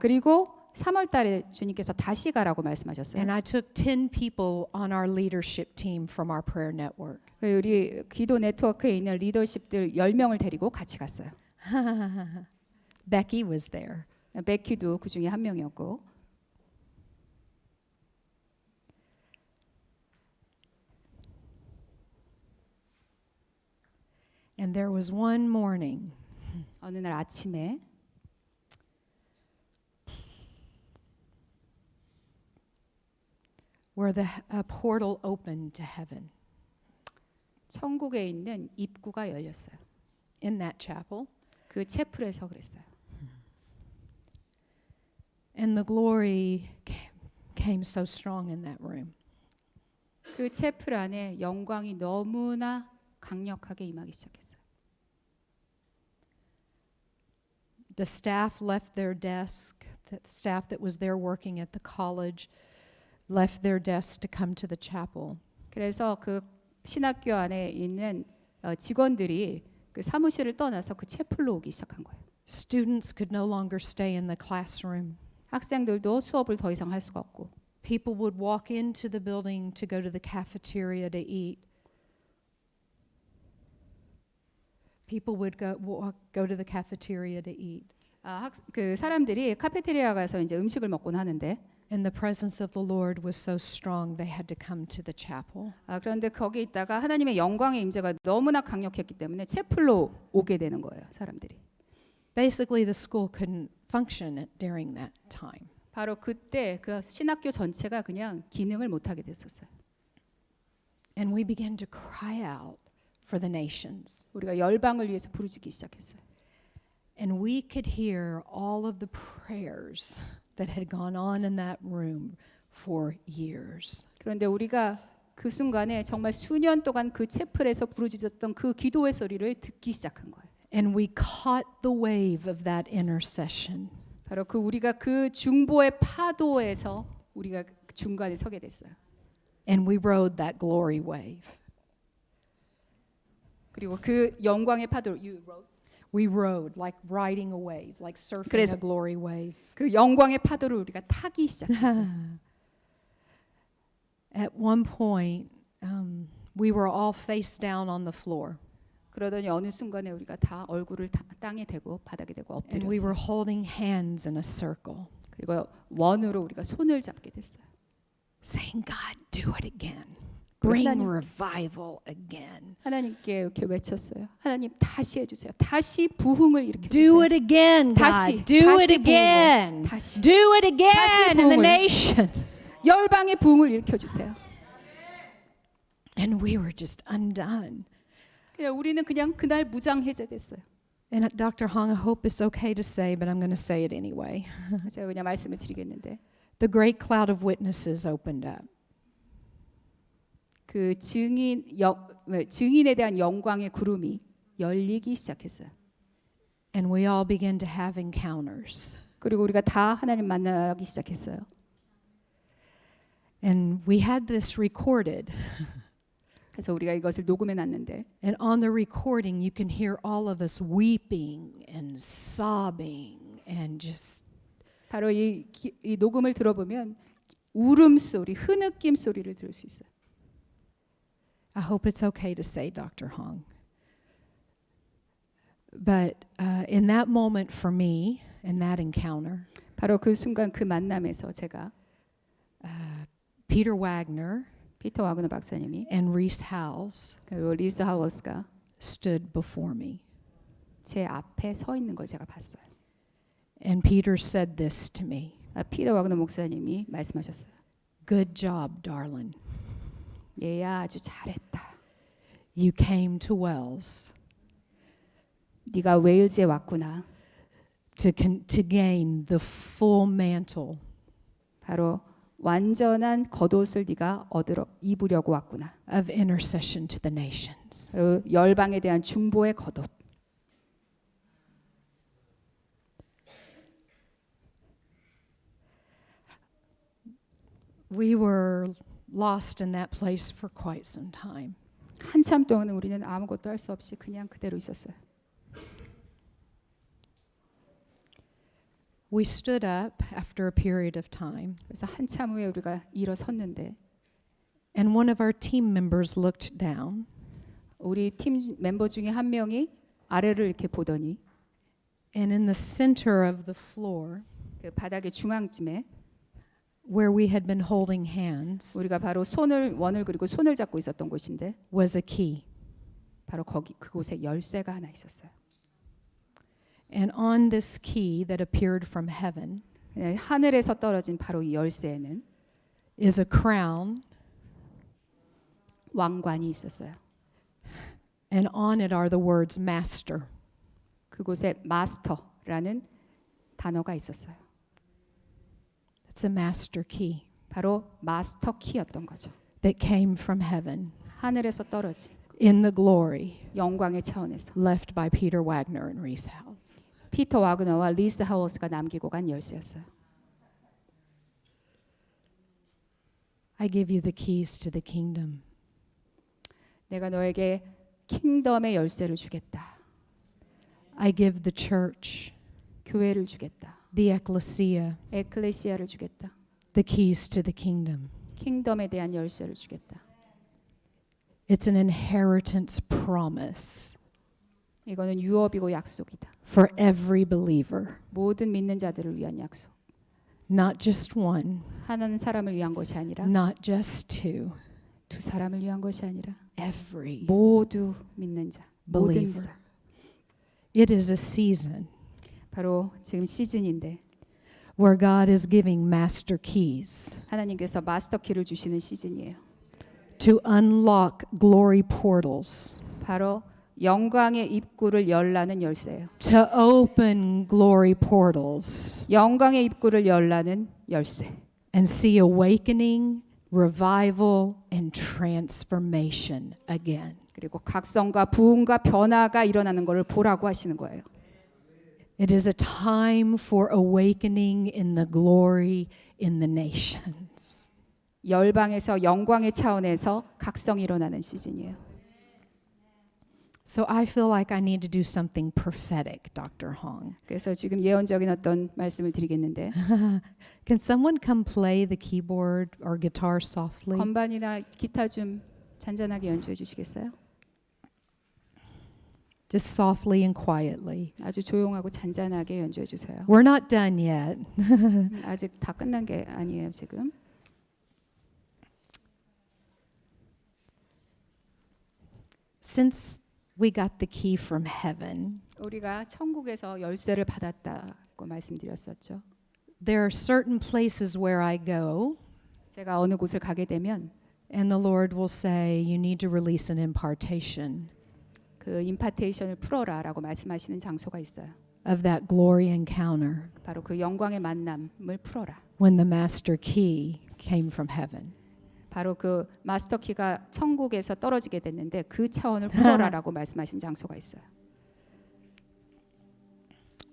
그리고 3월 달에 주님께서 다시 가라고 말씀하셨어요. And I took 10 people on our leadership team from our prayer network. 우리 기도 네트워크에 있는 리더십들 10명을 데리고 같이 갔어요. Becky was there. 베키도 그 중에 한 명이었고. And there was one morning 어느 날 아침에 where the portal opened to heaven 천국에 있는 입구가 열렸어요. in that chapel. 그 채플에서 그랬어요. And the glory came so strong in that room. 그 채플 안에 영광이 너무나 강력하게 임하기 시작했어요. The staff left their desk, the staff that was there working at the college left their desk to come to the chapel. 그래서 그 신학교 안에 있는 직원들이 그 사무실을 떠나서 그 채플로 오기 시작한 거예요. Students could no longer stay in the classroom. 학생들도 수업을 더 이상 할 수가 없고 People would walk into the building to go to the cafeteria to eat. People would go to the cafeteria to eat. 그 사람들이 카페테리아 가서 이제 음식을 먹곤 하는데 And the presence of the Lord was so strong they had to come to the chapel. 그런데 거기 있다가 하나님의 영광의 임재가 너무나 강력했기 때문에 채플로 오게 되는 거예요, 사람들이. Basically, the school couldn't function during that time. 바로 그때 그 신학교 전체가 그냥 기능을 못 하게 됐었어요. And we began to cry out for the nations. 우리가 열방을 위해서 부르짖기 시작했어요. And we could hear all of the prayers that had gone on in that room for years. 그런데 우리가 그 순간에 정말 수년 동안 그 채플에서 부르짖었던 그 기도의 소리를 듣기 시작한 거예요. And we caught the wave of that intercession. 바로 그 우리가 그 중보의 파도에서 우리가 중간에 서게 됐어요. And we rode that glory wave. 그리고 그 영광의 파도를 We rode like riding a wave, like surfing 그래서- a glory wave. 그 영광의 파도를 우리가 타기 시작했어요. At one point, we were all face down on the floor. 그러더니 어느 순간에 우리가 다 얼굴을 땅에 대고 바닥에 대고 And we were 엎드렸어요. holding hands in a circle, 그리고 원으로 우리가 손을 잡게 됐어요. saying, God, do it again. 그리고 Bring 하나님- revival again. 하나님께 이렇게 외쳤어요. 하나님 다시 해주세요. 다시 부흥을 일으켜 Do 주세요. it again, 다시, God. Do it 다시 again. 부흥을, 다시. Do it again in the 부흥을. nations. 열방의 부흥을 일으켜 주세요. And we were just undone. 그냥 우리는 그냥 그날 무장 해제됐어요. And Dr. Hong, I hope it's okay to say, but I'm going to say it anyway. 제가 그냥 말씀을 드리겠는데 The great cloud of witnesses opened up. 그 증인에 대한 영광의 구름이 열리기 시작했어요. And we all began to have encounters. 그리고 우리가 다 하나님 만나기 시작했어요. And we had this recorded. 그래서 우리가 이것을 녹음해 놨는데 And on the recording, you can hear all of us weeping and sobbing and just, 바로 이 녹음을 들어보면 울음소리, 흐느낌 소리를 들을 수 있어요. I hope it's okay to say, Dr. Hong. But in that moment for me, in that encounter, 바로 그 순간 그 만남에서 제가 Peter Wagner 피터 와그너 박사님이 and Reese Howells 그리고 리스 하워스가 stood before me. 제 앞에 서 있는 걸 제가 봤어요. And Peter said this to me. 피터 와그너 목사님이 말씀하셨어요. Good job, darling. 얘야 아주 잘했다. You came to Wells 네가 웨일즈에 왔구나. to gain the full mantle 바로 완전한 겉옷을 네가 입으려고 왔구나. of intercession to the nations. 바로 열방에 대한 중보의 겉옷. We were lost in that place for quite some time. 한참 동안 우리는 아무것도 할 수 없이 그냥 그대로 있었어요. We stood up after a period of time, 그래서 한참 후에 우리가 일어섰는데 and one of our team members looked down, 우리 팀 멤버 중에 한 명이 아래를 이렇게 보더니 and in the center of the floor, 그 바닥의 중앙쯤에 where we had been holding hands, 우리가 바로 원을 그리고 손을 잡고 있었던 곳인데 was a key. 바로 그곳에 열쇠가 하나 있었어요. And on this key that appeared from heaven 하늘에서 떨어진 바로 이 열쇠에는 is a crown, 왕관이 있었어요. and on it are the words master. 그곳에 마스터라는 단어가 있었어요. It's a master key 바로 마스터 키였던 거죠. that came from heaven 하늘에서 떨어진 in the glory 영광의 차원에서 left by Peter Wagner and Reese Howells. 피터 와그너와 리스 하워스가 남기고 간 열쇠였어요. I give you the keys to the kingdom. 내가 너에게 킹덤의 열쇠를 주겠다. I give the church, 교회를 주겠다. the ecclesia, 에클레시아를 주겠다. the keys to the kingdom. 킹덤에 대한 열쇠를 주겠다. It's an inheritance promise 이거는 유업이고 약속이다. for every believer, 모든 믿는 자들을 위한 약속. not just one, 하나는 사람을 위한 것이 아니라 not just two, 두 사람을 위한 것이 아니라 every 모두 믿는 자, 모든 believer. 자. It is a season 바로 지금 시즌인데 where God is giving master keys 하나님께서 마스터 키를 주시는 시즌이에요. to unlock glory portals, 바로 영광의 입구를 열라는 열쇠예요. to open glory portals 영광의 입구를 열라는 열쇠. and see awakening, revival, and transformation again. 그리고 각성과 부흥과 변화가 일어나는 것을 보라고 하시는 거예요. It is a time for awakening in the glory in the nations. 열방에서 영광의 차원에서 각성이 일어나는 시즌이에요. So I feel like I need to do something prophetic, Dr. Hong. 그래서 지금 예언적인 어떤 말씀을 드리겠는데 Can someone come play the keyboard or guitar softly? 건반이나 기타 좀 잔잔하게 연주해 주시겠어요? Just softly and quietly. 아주 조용하고 잔잔하게 연주해 주세요. We're not done yet. 아직 다 끝난 게 아니에요, 지금. Since we got the key from heaven, 우리가 천국에서 열쇠를 받았다고 말씀드렸었죠. there are certain places where I go 제가 어느 곳을 가게 되면 and the Lord will say, you need to release an impartation 그 임파테이션을 풀어라라고 말씀하시는 장소가 있어요. of that glory encounter 바로 그 영광의 만남을 풀어라. when the master key came from heaven. 바로 그 마스터 키가 천국에서 떨어지게 됐는데 그 차원을 풀어라라고 말씀하신 장소가 있어요.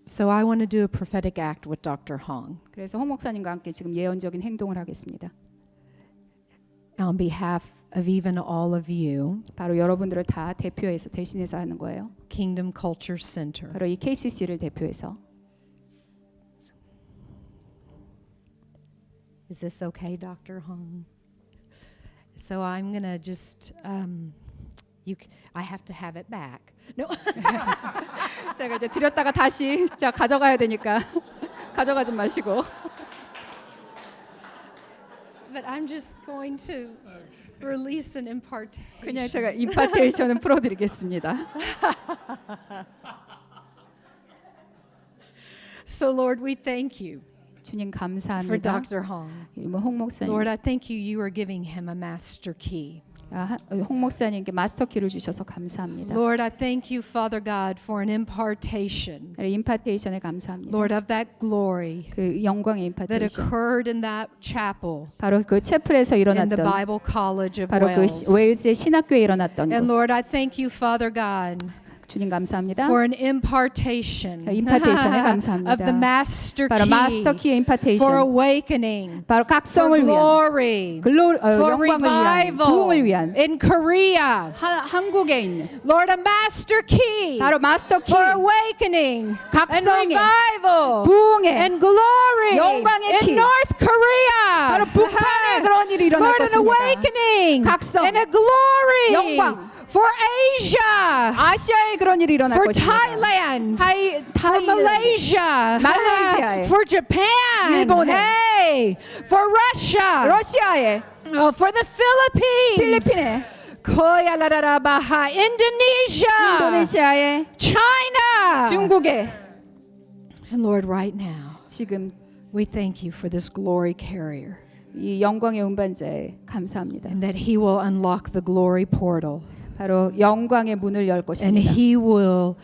So I want to do a prophetic act with Dr. Hong. 그래서 홍 목사님과 함께 지금 예언적인 행동을 하겠습니다. on behalf of even all of you, 바로 여러분들을 다 대표해서 대신해서 하는 거예요. Kingdom Culture Center. 바로 이 KCC를 대표해서. Is this okay, Dr. Hong? So I'm gonna just I have to have it back. No. 제가 이제 드렸다가 다시 자 가져가야 되니까 가져가지 마시고. But I'm just going to release an impartation. 그냥 제가 임파테이션은 풀어드리겠습니다. So Lord, we thank you 주님 for 감사합니다. Dr. Hong. 홍 목사님, Lord, I thank you. You are giving him a master key. 홍 목사님께 마스터 키를 주셔서 감사합니다. Lord, I thank you, Father God, for an impartation, 임파테이션에 감사합니다. Lord, of that glory 그 영광의 that 임파테이션. occurred in that chapel 바로 그 채플에서 in the 일어났던 Bible College of 바로 그 Wales. 웨일즈의 신학교에 일어났던 And 것. Lord, I thank you, Father God, 주님 감사합니다. for an impartation 임파테이션에 감사합니다. of the master 바로 마스터 key 키의 임파테이션. for awakening, 바로 for 각성을 위한 glory, for 영광을 위한 revival 부흥을 위한 in Korea. 한국에 있는 Lord, a master key 바로 마스터 키 for awakening and 각성의 revival 부흥의 and glory 영광의 in 키. North Korea. 바로 북한에 그런 일이 일어날 Lord, an 것입니다. awakening 각성, and a glory 영광. for Asia, 아시아에 그런 일이 일어날 for 것입니다. Thailand, for 타일랜드, Malaysia, 말레이시아에, for Japan, 일본에, hey, for Russia, 러시아에, for the Philippines, 필리핀에, Koyalararabaha, Indonesia, 인도네시아에, China, 중국에. and Lord, right now, 지금 we thank you for this glory carrier, 이 영광의 운반자에 감사합니다. and that he will unlock the glory portal, 바로 영광의 문을 열 and 것입니다. he will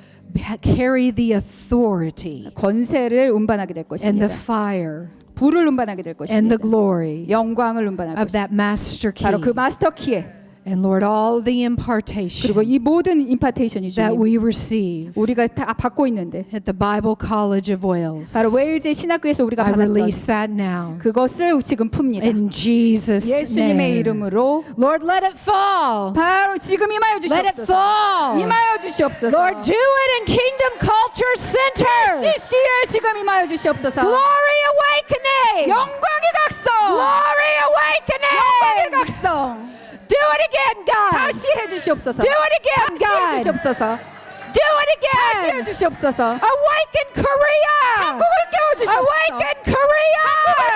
carry the authority 권세를 운반하게 될 and 것입니다. the fire 불을 운반하게 될 and the 것입니다. glory 영광을 운반할 of 것입니다. that master key. 바로 그 마스터 키에 And Lord, all the 그리고 impartation 이 모든 임파테이션이 that 주님 we receive 우리가 다 받고 있는데 at the Bible College of Wales, 바로 웨일즈의 신학교에서 우리가 I 받았던 release that now 그것을 지금 풉니다. in Jesus' 예수님의 name. 이름으로 Lord, let it fall. 바로 지금 임하여 Let it 주시옵소서. fall. 임하여 주시옵소서. Lord, do it in Kingdom Culture Center. CC에 지금 임하여 주시옵소서. Glory awakening. 영광의 각성. Glory 영광의 awakening. 각성. Do it again, God. 다시 해 주시옵소서. Do it again, 다시 해 God. 주시옵소서. Do it 다시 해 again. 주시옵소서. Awaken Korea. 한국을 깨워 주시옵소서. Awaken Korea.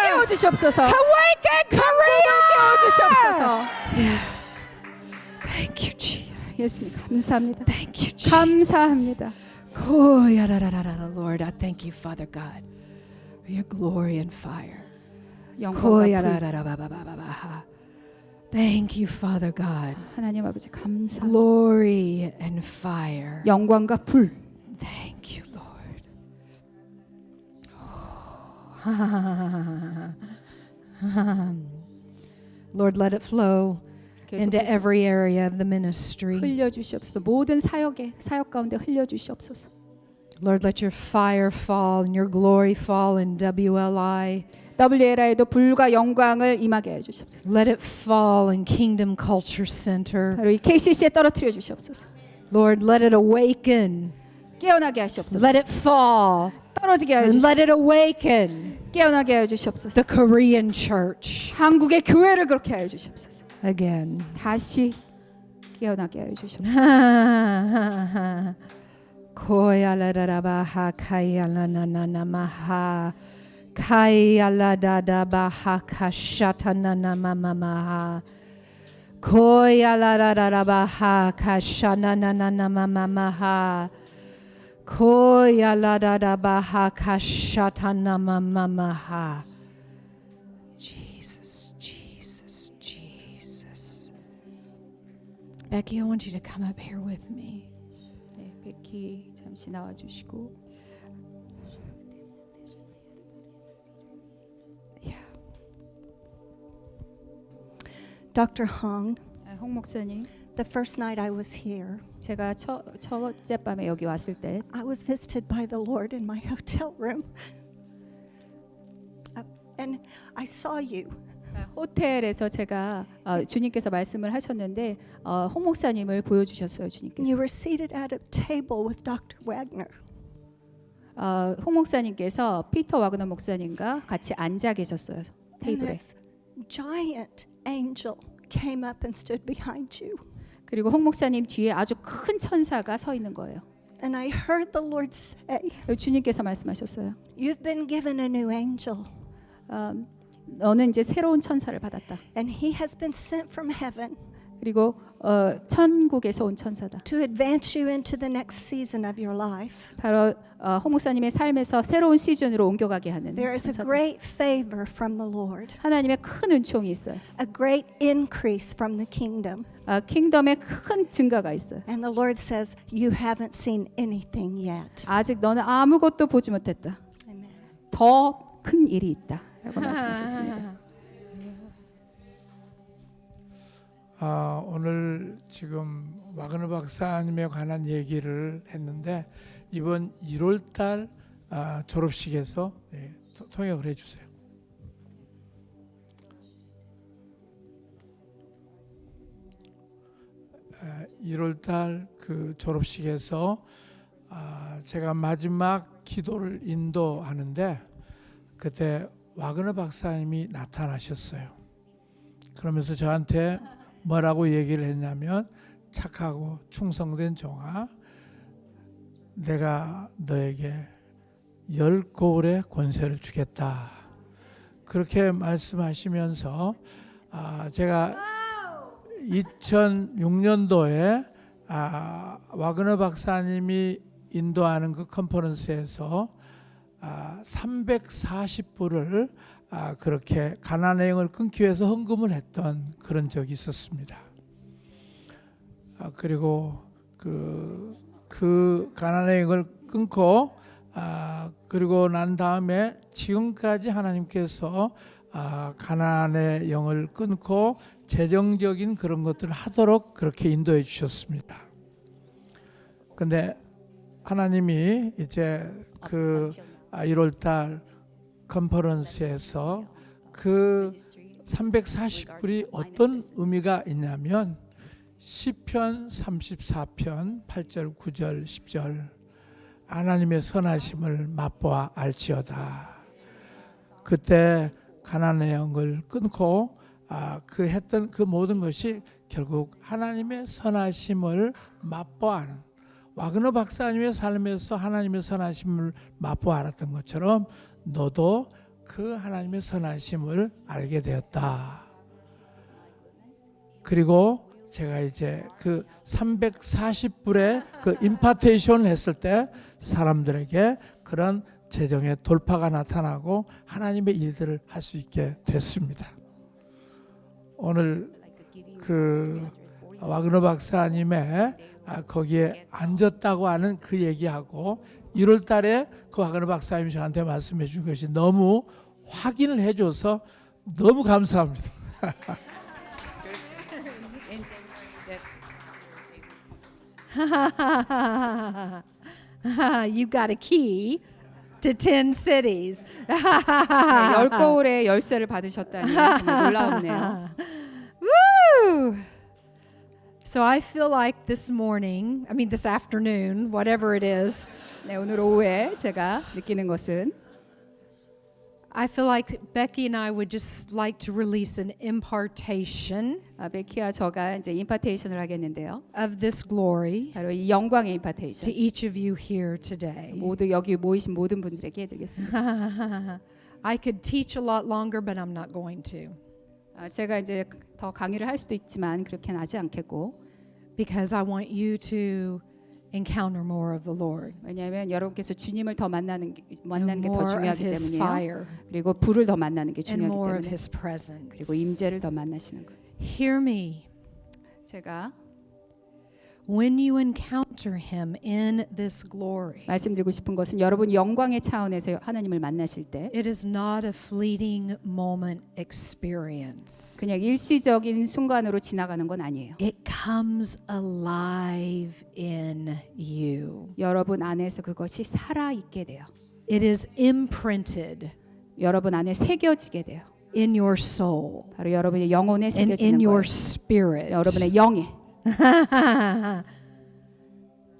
깨워 주시옵소서. Awaken Korea. 깨워 주시옵소서. Thank you, Jesus. 예수님 감사합니다. Thank you, Jesus. 감사합니다. Lord, I thank you, Father God, for your glory and fire. 영광과 불. Thank you, Father God. 하나님 아버지 감사. Glory and fire. 영광과 불. Thank you, Lord. Lord, let it flow into 계속해서 every area of the ministry. 흘려 주시옵소서. 모든 사역 가운데 흘려 주시옵소서. Lord, let your fire fall and your glory fall in WLI. WLI에도 불과 영광을 임하게 해 주시옵소서. Let it fall in Kingdom Culture Center. 바로 이 KCC에 떨어뜨려 주시옵소서. Lord, let it awaken. 깨어나게 하시옵소서. Let it fall. 떨어지게 해 And 주시옵소서. let it awaken 깨어나게 해 주시옵소서. the Korean church 한국의 교회를 그렇게 해 주시옵소서. again. 다시 깨어나게 해 주시옵소서. Koyalarabaha kayalananamaha kayaladadabaha kashatananamamaha koyalarabaha kashanananamamaha koyaladadabaha kashatanamamaha. Jesus, Jesus, Jesus. Becky, I want you to come up here with me. 네, 베키 잠시 나와 주시고. Dr. Hong, 홍 목사님, the first night I was here, 제가 첫째 밤에 여기 왔을 때 I was visited by the Lord in my hotel room. And I saw you. 호텔에서 제가 주님께서 말씀을 하셨는데 홍 목사님을 보여주셨어요. And 주님께서 you were seated at a table with Dr. Wagner. 홍 목사님께서 피터 와그너 목사님과 같이 앉아 계셨어요. And 테이블에. this giant angel came up and stood behind you. 그리고 홍 목사님 뒤에 아주 큰 천사가 서 있는 거예요. And I heard the Lord say, 주님께서 말씀하셨어요. you've been given a new angel. 너는 이제 새로운 천사를 받았다. And he has been sent from heaven 그리고 천국에서 온 천사다. to advance you into the next season of your life. 바로 홍 목사님의 삶에서 새로운 시즌으로 옮겨가게 하는 There is a 천사다. great favor from the Lord, 하나님의 큰 은총이 있어요. a great increase from the kingdom. 킹덤의 큰 증가가 있어요. And the Lord says, you haven't seen anything yet. 아직 너는 아무것도 보지 못했다. Amen. 더 큰 일이 있다. 라고 말씀하셨습니다. 오늘 지금 와그너 박사님에 관한 얘기를 했는데 이번 1월달 졸업식에서 통역을 해주세요. 1월달 그 졸업식에서 제가 마지막 기도를 인도하는데 그때 와그너 박사님이 나타나셨어요. 그러면서 저한테 뭐라고 얘기를 했냐면 착하고 충성된 종아, 내가 너에게 10거울의 권세를 주겠다. 그렇게 말씀하시면서 제가 2006년도에 와그너 박사님이 인도하는 그 컨퍼런스에서 340불을 그렇게 가난의 영을 끊기 위해서 헌금을 했던 그런 적이 있었습니다. 그리고 그 가난의 영을 끊고 그리고 난 다음에 지금까지 하나님께서 가난의 영을 끊고 재정적인 그런 것들을 하도록 그렇게 인도해 주셨습니다. 근데 하나님이 이제 그 1월달 컨퍼런스에서 그 340불이 어떤 의미가 있냐면 시편 34편 8절 9절 10절 하나님의 선하심을 맛보아 알지어다. 그때 가난의 영을 끊고 그 했던 그 모든 것이 결국 하나님의 선하심을 맛보아하는, 와그너 박사님의 삶에서 하나님의 선하심을 맛보아 알았던 것처럼 너도 그 하나님의 선하심을 알게 되었다. 그리고 제가 이제 그 340불의 그 임파테이션을 했을 때 사람들에게 그런 재정의 돌파가 나타나고 하나님의 일들을 할 수 있게 됐습니다. 오늘 그 와그너 박사님의 거기에 앉았다고 하는 그 얘기하고 1월 달에 그 와그너 박사님이 저한테 말씀해 준 것이 너무 확인을 해줘서 너무 감사합니다. You got a key to 10 cities. 10거울의 열쇠를 받으셨다니 정말 놀라웠네요. Woo! So I feel like this morning, this afternoon, whatever it is, 네, 오늘 오후에 제가 느끼는 것은 I feel like Becky and I would just like to release an impartation 베키와 저가 이제 임파테이션을 하겠는데요. of this glory 바로 이 영광의 to 임파테이션. each of you here today. 모두 여기 모이신 모든 분들에게 해드리겠습니다. I could teach a lot longer, but I'm not going to. 제가 이제 더 강의를 할 수도 있지만 그렇게는 하지 않겠고, Because I want you to encounter more of the Lord. 왜냐하면 여러분께서 주님을 더 만나는 게 And 더 more of 중요하기 His 때문이에요. fire 그리고 불을 더 만나는 게 and 중요하기 more of 때문에, His presence. 그리고 임재를 더 만나시는 거예요. Hear me. 제가 When you encounter Him in this glory, 말씀드리고 싶은 것은 여러분 영광의 차원에서 하나님을 만나실 때 it is not a fleeting moment experience. 그냥 일시적인 순간으로 지나가는 건 아니에요. It comes alive in you. 여러분 안에서 그것이 살아 있게 돼요. It is imprinted. 여러분 안에 새겨지게 돼요. in your soul 바로 여러분의 영혼에 and in 새겨지는 your 거예요. spirit. 여러분의 영에.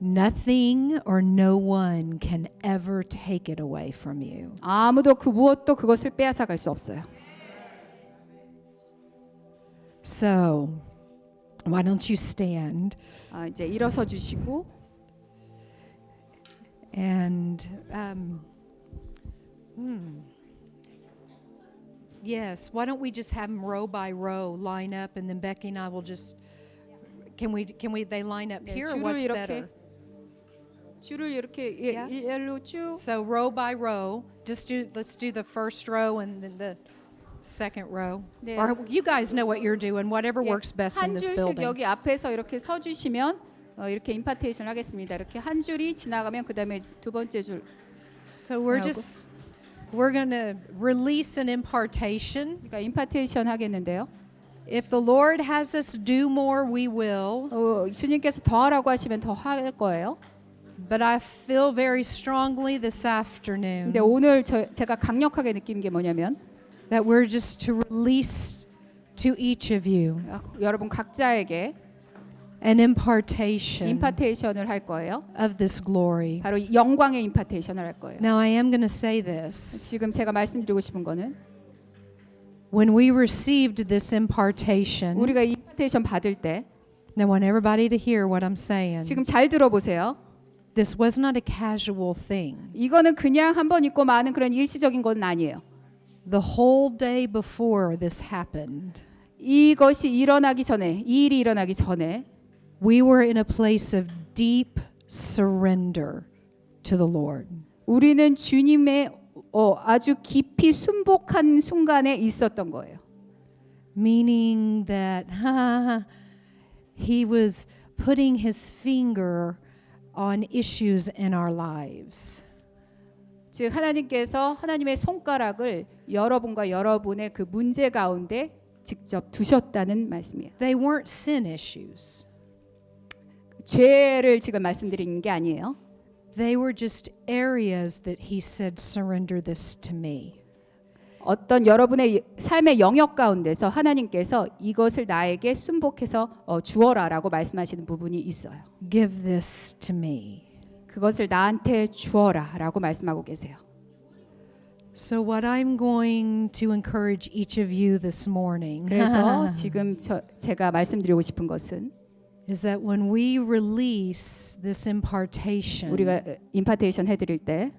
Nothing or no one can ever take it away from you. 아무도 그 무엇도 그것을 빼앗아갈 수 없어요. So, why don't you stand 이제 일어서 주시고 and yes, why don't we just have them row by row line up and then Becky and I will just can we they line up here or what's better? 줄을 이렇게 Yeah. 일렬로 쭉 So row by row, let's do the first row and then the second row. 네. Or you guys know what you're doing, whatever 예, works best in 한 this 줄씩 building. 여기 앞에서 이렇게 서 주시면 이렇게 임파테이션 하겠습니다. 이렇게 한 줄이 지나가면 그다음에 두 번째 줄. So we're going to release an impartation. 그러니까 임파테이션 하겠는데요. If the Lord has us do more, we will. 주님께서 더 하라고 하시면 더 할 거예요. But I feel very strongly this afternoon 근데 오늘 제가 강력하게 느끼는 게 뭐냐면 that we're just to release to each of you 여러분 각자에게 an impartation 임파테이션을 할 거예요. of this glory. 바로 영광의 임파테이션을 할 거예요. Now I am going to say this. 지금 제가 말씀드리고 싶은 거는 When we received this impartation, 우리가 이 임파테이션 받을 때 I want everybody to hear what I'm saying. 지금 잘 들어보세요. This was not a casual thing. 이거는 그냥 한 번 있고 마는 그런 일시적인 건 아니에요. The whole day before this happened, 이것이 일어나기 전에, 이 일이 일어나기 전에 we were in a place of deep surrender to the Lord. 우리는 주님의 아주 깊이 순복한 순간에 있었던 거예요. Meaning that he was putting his finger on issues in our lives. 즉 하나님께서 하나님의 손가락을 여러분과 여러분의 그 문제 가운데 직접 두셨다는 말씀이에요. They weren't sin issues. 죄를 지금 말씀드리는 게 아니에요. They were just areas that he said, surrender this to me. 어떤 여러분의 삶의 영역 가운데서 하나님께서 이것을 나에게 순복해서 주어라라고 말씀하시는 부분이 있어요. Give this to me. 그것을 나한테 주어라라고 말씀하고 계세요. So what I'm going to encourage each of you this morning 그래서 지금 제가 말씀드리고 싶은 것은 is that when we release this impartation, 우리가 임파테이션 해드릴 때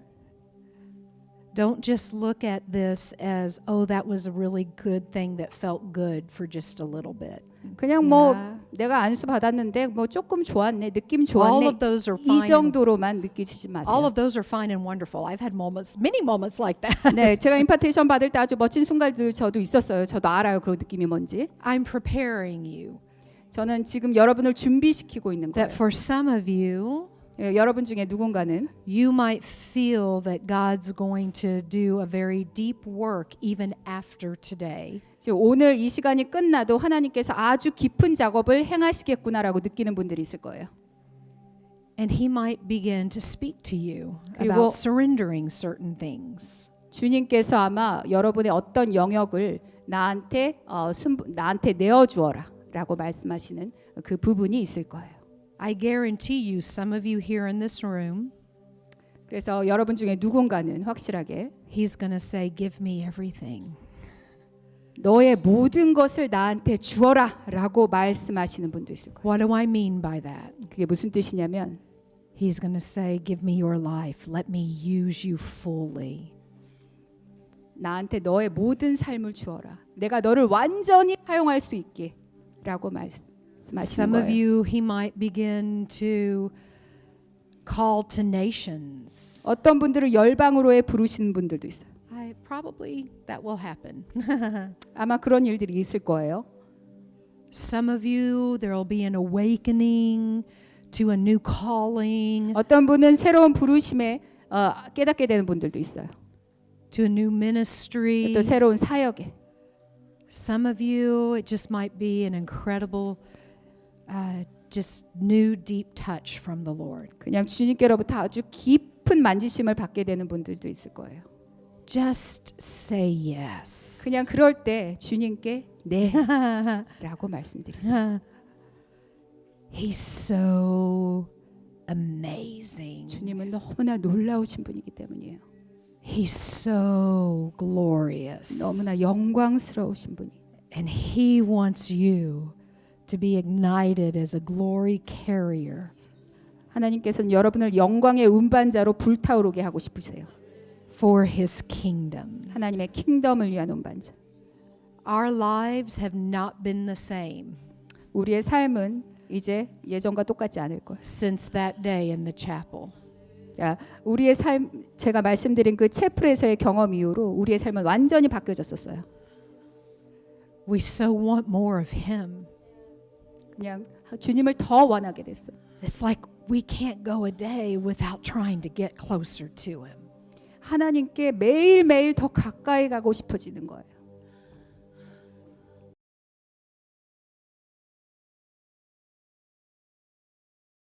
don't just look at this as, oh, that was a really good thing that felt good for just a little bit. 그냥 뭐 Yeah. 내가 안수 받았는데 뭐 조금 좋았네, 느낌 All 좋았네, of those are 이 fine. 정도로만 느끼시지 All 마세요. of those are fine and wonderful. I've had moments, many moments like that. 네, 제가 임파테이션 받을 때 아주 멋진 순간들 저도 있었어요. 저도 알아요, 그런 느낌이 뭔지. I'm preparing you 저는 지금 여러분을 준비시키고 있는 거예요. that for some of you, 여러분 중에 누군가는 you might feel that God's going to do a very deep work even after today. 지금 오늘 이 시간이 끝나도 하나님께서 아주 깊은 작업을 행하시겠구나라고 느끼는 분들이 있을 거예요. And he might begin to speak to you 그리고 about surrendering certain things. 주님께서 아마 여러분의 어떤 영역을 나한테 내어주어라라고 말씀하시는 그 부분이 있을 거예요. I guarantee you, some of you here in this room, 그래서 여러분 중에 누군가는 확실하게 he's going to say, give me everything. 너의 모든 것을 나한테 주어라라고 말씀하시는 분도 있을 거예요. What do I mean by that? 그게 무슨 뜻이냐면 He's going to say, give me your life. Let me use you fully. 나한테 너의 모든 삶을 주어라. 내가 너를 완전히 사용할 수 있게라고 말씀하시는 Some of 거예요. you, he might begin to call to nations. 어떤 분들을 열방으로의 부르시는 분들도 있어요. Probably that will happen. 아마 그런 일들이 있을 거예요. Some of you, there will be an awakening to a new calling, 어떤 분은 새로운 부르심에 깨닫게 되는 분들도 있어요. to a new ministry. 또 새로운 사역에. Some of you, it just might be an incredible, just new deep touch from the Lord. 그냥 주님께로부터 아주 깊은 만지심을 받게 되는 분들도 있을 거예요. just say yes. 그냥 그럴 때 주님께 네라고 말씀드리세요. He's so amazing. 주님은 너무나 놀라우신 분이기 때문이에요. He's so glorious. 너무나 영광스러우신 분이. And he wants you to be ignited as a glory carrier 하나님께서는 여러분을 영광의 운반자로 불타오르게 하고 싶으세요. for his kingdom. 하나님의 킹덤을 위한 운반자. Our lives have not been the same 우리의 삶은 이제 예전과 똑같지 않을 거예요. since that day in the chapel. 야, 우리의 삶 제가 말씀드린 그 채플에서의 경험 이후로 우리의 삶은 완전히 바뀌어졌었어요. We so want more of him. 그냥 주님을 더 원하게 됐어요. It's like we can't go a day without trying to get closer to him. 하나님께 매일매일 더 가까이 가고 싶어지는 거예요.